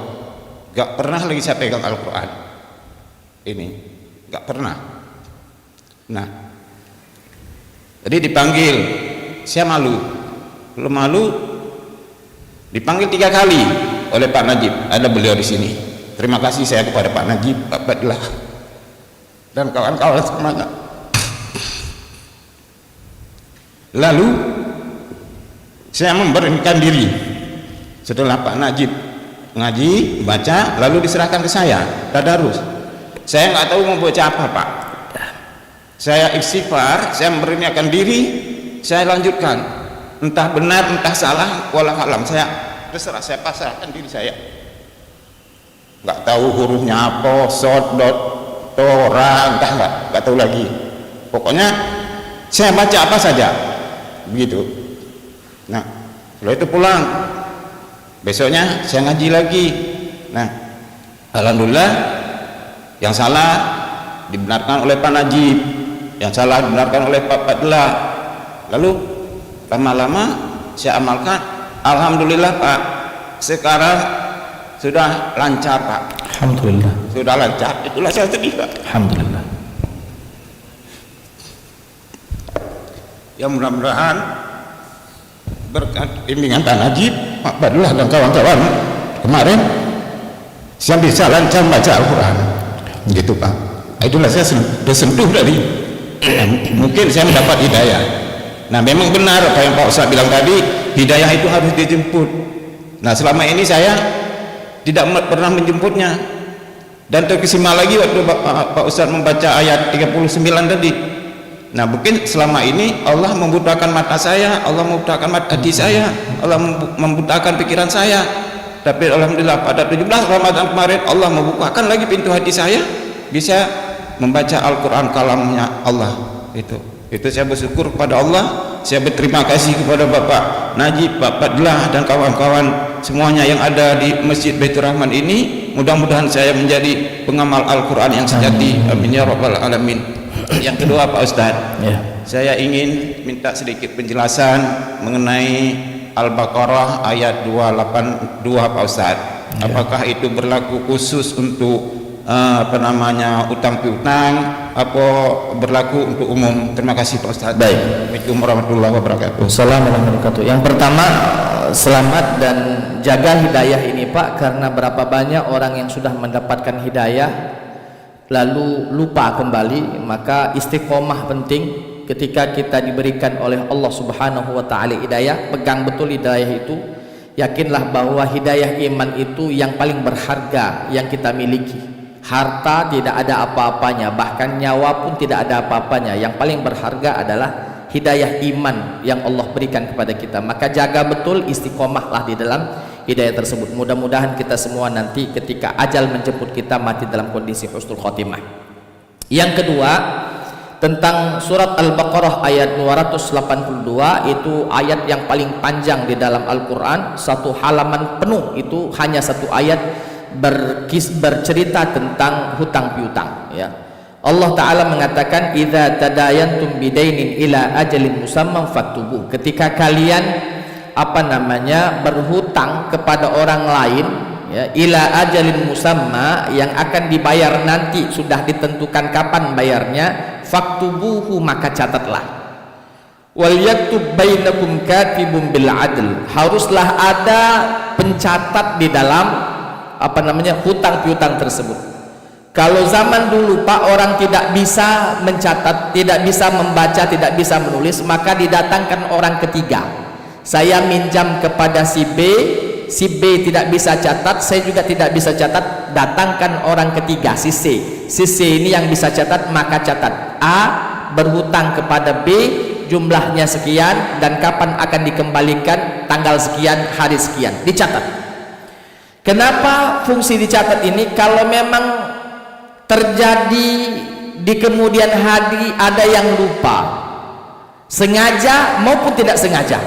nggak pernah lagi saya pegang Al-Quran. Ini nggak pernah. Nah, jadi dipanggil, saya malu. Belum malu, dipanggil 3 kali oleh Pak Najib. Ada beliau di sini. Terima kasih saya kepada Pak Najib, Pak Badlah, dan kawan-kawan semuanya. Lalu saya memberanikan diri. Setelah Pak Najib ngaji, baca, lalu diserahkan ke saya, tadarus. Saya nggak tahu mau baca apa Pak. Saya istighfar, saya memberaniakan diri, saya lanjutkan. Entah benar, entah salah, walau alam, saya terserah, saya pasrahkan diri saya. Nggak tahu hurufnya apa, short, dot, tora, entah nggak tahu lagi. Pokoknya saya baca apa saja, begitu. Nah, setelah itu pulang, besoknya saya ngaji lagi. Nah, alhamdulillah, yang salah dibenarkan oleh Pak Najib, yang salah dibenarkan oleh Pak Fadlah. Lalu lama-lama saya amalkan, alhamdulillah Pak, sekarang sudah lancar Pak. Alhamdulillah. Sudah lancar, itulah saya sedih Pak. Alhamdulillah. Ya mudah-mudahan berkat bimbingan Pak Najib, Pak Fadlah dan kawan-kawan kemarin saya bisa lancar baca Al-Quran, gitu Pak. Itulah saya tersentuh dari mungkin saya mendapat hidayah. Nah, memang benar apa yang Pak Ustaz bilang tadi, hidayah itu harus dijemput. Nah, selama ini saya tidak pernah menjemputnya, dan terkesima lagi waktu Pak Ustaz membaca ayat 39 tadi. Nah, mungkin selama ini Allah membutakan mata saya, Allah membutakan mata hati saya, Allah membutakan pikiran saya. Tapi alhamdulillah pada 17 Ramadan kemarin Allah membukakan lagi pintu hati saya, bisa membaca Al-Quran kalamnya Allah. Itu saya bersyukur kepada Allah, saya berterima kasih kepada Bapak Najib, Pak Fadlah dan kawan-kawan semuanya yang ada di Masjid Baitur Rahman ini. Mudah-mudahan saya menjadi pengamal Al-Quran yang sejati. Amin ya rabbal alamin. Yang kedua Pak Ustadz, saya ingin minta sedikit penjelasan mengenai Al-Baqarah ayat 282 Pak Ustadz. Apakah itu berlaku khusus untuk utang piutang, apa berlaku untuk umum? Terima kasih Pak Ustadz. Baik. Assalamualaikum warahmatullahi wabarakatuh. Assalamualaikum warahmatullahi wabarakatuh. Yang pertama, selamat dan jaga hidayah ini Pak, karena berapa banyak orang yang sudah mendapatkan hidayah lalu lupa kembali. Maka istiqomah penting. Ketika kita diberikan oleh Allah Subhanahu wa taala hidayah, pegang betul hidayah itu. Yakinlah bahwa hidayah iman itu yang paling berharga yang kita miliki. Harta tidak ada apa-apanya, bahkan nyawa pun tidak ada apa-apanya. Yang paling berharga adalah hidayah iman yang Allah berikan kepada kita. Maka jaga betul, istiqomahlah di dalam hidayah tersebut. Mudah-mudahan kita semua nanti ketika ajal menjemput kita mati dalam kondisi husnul khotimah. Yang kedua, tentang surat Al-Baqarah ayat 282, itu ayat yang paling panjang di dalam Al-Quran. Satu halaman penuh itu hanya satu ayat bercerita tentang hutang piutang, ya. Allah Ta'ala mengatakan, idza tadayantum bidainin ila ajalin musamman faktubuh. Ketika kalian berhutang kepada orang lain, ya, ila ajalin musamma, yang akan dibayar nanti, sudah ditentukan kapan bayarnya, faktubuhu, maka catatlah. Wal yaktub bainakum katibun bil adl, haruslah ada pencatat di dalam hutang piutang tersebut. Kalau zaman dulu Pak, orang tidak bisa mencatat, tidak bisa membaca, tidak bisa menulis, maka didatangkan orang ketiga. Saya minjam kepada si B tidak bisa catat, saya juga tidak bisa catat, datangkan orang ketiga, si C ini yang bisa catat, maka catat. A berhutang kepada B jumlahnya sekian dan kapan akan dikembalikan, tanggal sekian, hari sekian, dicatat. Kenapa fungsi dicatat ini? Kalau memang terjadi di kemudian hari ada yang lupa, sengaja maupun tidak sengaja,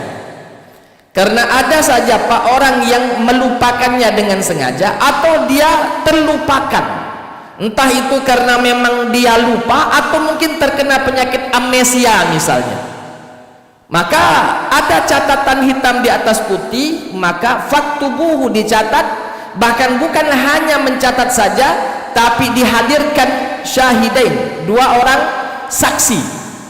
karena ada saja Pak orang yang melupakannya dengan sengaja atau dia terlupakan, entah itu karena memang dia lupa atau mungkin terkena penyakit amnesia misalnya. Maka ada catatan hitam di atas putih, maka faktubuhu, dicatat. Bahkan bukan hanya mencatat saja, tapi dihadirkan syahidain, dua orang saksi.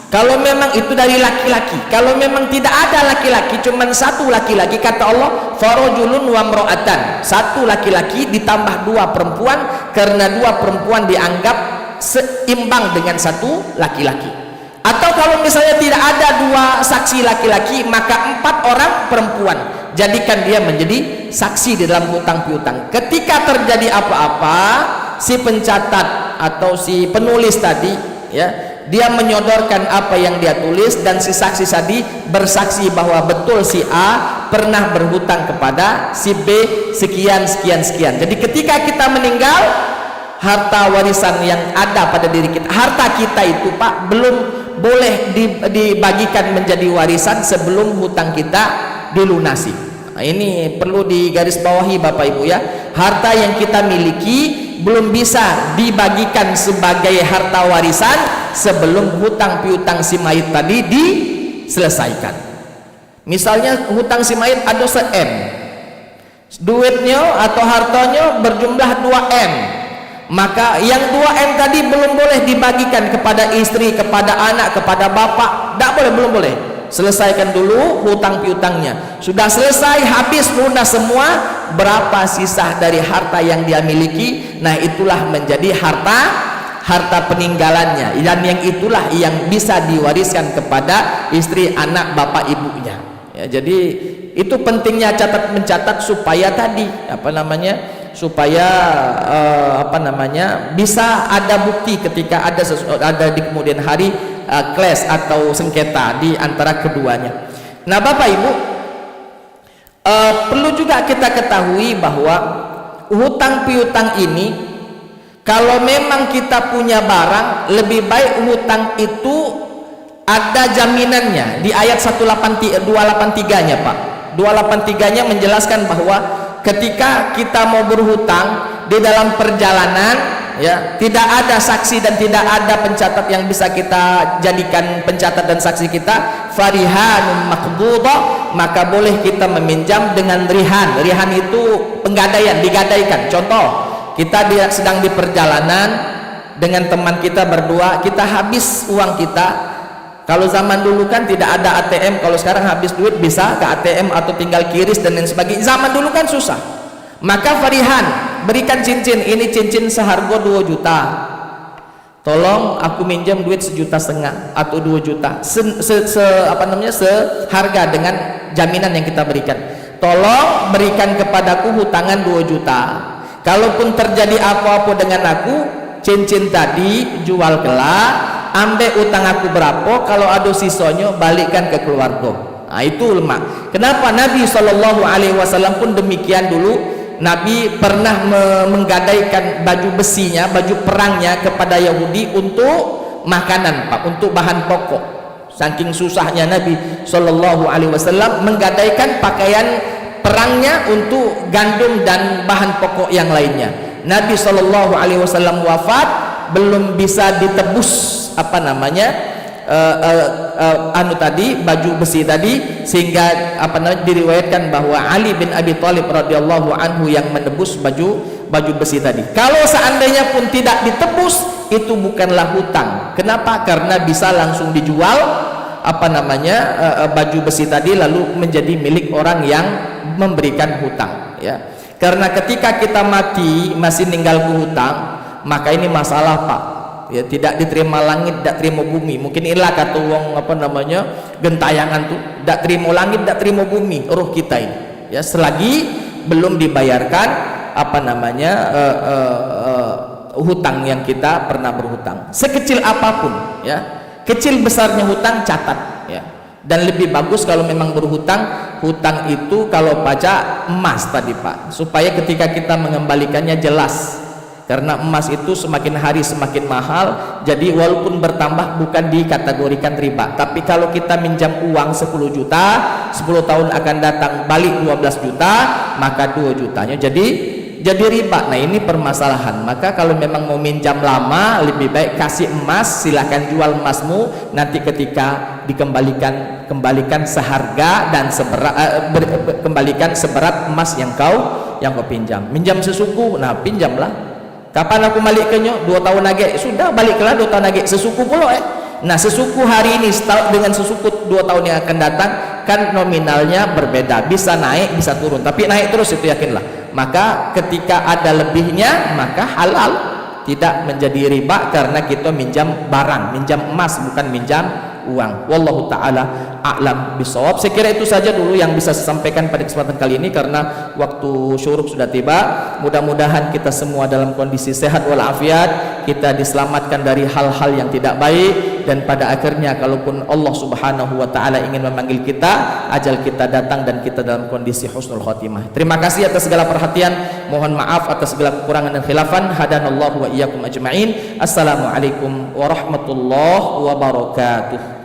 Kalau memang itu dari laki-laki, kalau memang tidak ada laki-laki, cuma satu laki-laki, kata Allah farajulun wa imra'atan, satu laki-laki ditambah dua perempuan, karena dua perempuan dianggap seimbang dengan satu laki-laki. Atau kalau misalnya tidak ada dua saksi laki-laki, maka 4 orang perempuan, jadikan dia menjadi saksi di dalam hutang piutang. Ketika terjadi apa-apa, si pencatat atau si penulis tadi, ya, dia menyodorkan apa yang dia tulis dan si saksi tadi bersaksi bahwa betul si A pernah berhutang kepada si B sekian sekian sekian. Jadi ketika kita meninggal, harta warisan yang ada pada diri kita, harta kita itu Pak, belum boleh dibagikan menjadi warisan sebelum hutang kita dilunasi. Nah, ini perlu digarisbawahi Bapak Ibu ya. Harta yang kita miliki belum bisa dibagikan sebagai harta warisan sebelum hutang piutang si mayit tadi diselesaikan. Misalnya hutang si mayit ada se-M, duitnya atau hartanya berjumlah 2M, maka yang 2M tadi belum boleh dibagikan kepada istri, kepada anak, kepada bapak, tidak boleh, belum boleh. Selesaikan dulu hutang piutangnya. Sudah selesai, habis lunas semua, berapa sisa dari harta yang dia miliki, nah itulah menjadi harta peninggalannya, dan yang itulah yang bisa diwariskan kepada istri, anak, bapak, ibunya ya. Jadi itu pentingnya mencatat supaya tadi supaya bisa ada bukti ketika ada di kemudian hari clash atau sengketa di antara keduanya. Nah Bapak Ibu, perlu juga kita ketahui bahwa hutang piutang ini, kalau memang kita punya barang, lebih baik hutang itu ada jaminannya. Di ayat 283-nya Pak, 283-nya menjelaskan bahwa ketika kita mau berhutang di dalam perjalanan ya, tidak ada saksi dan tidak ada pencatat yang bisa kita jadikan pencatat dan saksi kita, farihanun maqbudah, maka boleh kita meminjam dengan rihan. Rihan itu penggadaian, digadaikan. Contoh, kita sedang di perjalanan dengan teman kita berdua, kita habis uang kita. Kalau zaman dulu kan tidak ada ATM, kalau sekarang habis duit bisa ke ATM atau tinggal kiris dan lain sebagainya. Zaman dulu kan susah. Maka farihan, berikan cincin, ini cincin seharga 2 juta, tolong aku minjam duit 1,5 juta atau 2 juta, seharga dengan jaminan yang kita berikan. Tolong berikan kepadaku hutangan 2 juta, kalaupun terjadi apa-apa dengan aku, cincin tadi jual kelak, ambil utang aku berapa, kalau ada sisanya balikkan ke keluarga. Nah itu lemah. Kenapa Nabi SAW pun demikian dulu. Nabi pernah menggadaikan baju besinya, baju perangnya kepada Yahudi untuk makanan Pak, untuk bahan pokok. Saking susahnya Nabi SAW menggadaikan pakaian perangnya untuk gandum dan bahan pokok yang lainnya. Nabi SAW wafat, belum bisa ditebus baju besi tadi, sehingga diriwayatkan bahwa Ali bin Abi Thalib radhiyallahu anhu yang menebus baju besi tadi. Kalau seandainya pun tidak ditebus, itu bukanlah hutang. Kenapa? Karena bisa langsung dijual baju besi tadi lalu menjadi milik orang yang memberikan hutang ya. Karena ketika kita mati masih ninggal hutang, maka ini masalah Pak ya, tidak diterima langit, tidak terima bumi. Mungkin inilah kata wong gentayangan tuh, tidak terima langit, tidak terima bumi, roh kita ini ya, selagi belum dibayarkan hutang yang kita pernah berhutang, sekecil apapun ya, kecil besarnya hutang catat ya. Dan lebih bagus kalau memang berhutang, hutang itu kalau pajak emas tadi Pak, supaya ketika kita mengembalikannya jelas. Karena emas itu semakin hari semakin mahal, jadi walaupun bertambah bukan dikategorikan riba. Tapi kalau kita minjam uang 10 juta, 10 tahun akan datang balik 12 juta, maka 2 jutanya jadi riba. Nah ini permasalahan. Maka kalau memang mau minjam lama, lebih baik kasih emas, silahkan jual emasmu, nanti ketika kembalikan seharga dan kembalikan seberat emas yang kau pinjam. Minjam sesuku, nah pinjamlah. Kapan aku balikkannya? 2 tahun lagi. Sudah baliklah 2 tahun lagi. Sesuku pula Nah sesuku hari ini dengan sesuku 2 tahun yang akan datang, kan nominalnya berbeda. Bisa naik, bisa turun. Tapi naik terus, itu yakinlah. Maka ketika ada lebihnya, maka halal. Tidak menjadi riba karena kita minjam barang, minjam emas, bukan minjam uang. Wallahu ta'ala a'lam bisawab. Saya kira itu saja dulu yang bisa saya sampaikan pada kesempatan kali ini karena waktu syuruk sudah tiba. Mudah-mudahan kita semua dalam kondisi sehat walafiat, kita diselamatkan dari hal-hal yang tidak baik, dan pada akhirnya kalaupun Allah Subhanahu wa taala ingin memanggil kita, ajal kita datang dan kita dalam kondisi husnul khotimah. Terima kasih atas segala perhatian. Mohon maaf atas segala kekurangan dan khilafan. Hadanallahu wa iyyakum ajma'in. Assalamualaikum warahmatullahi wabarakatuh.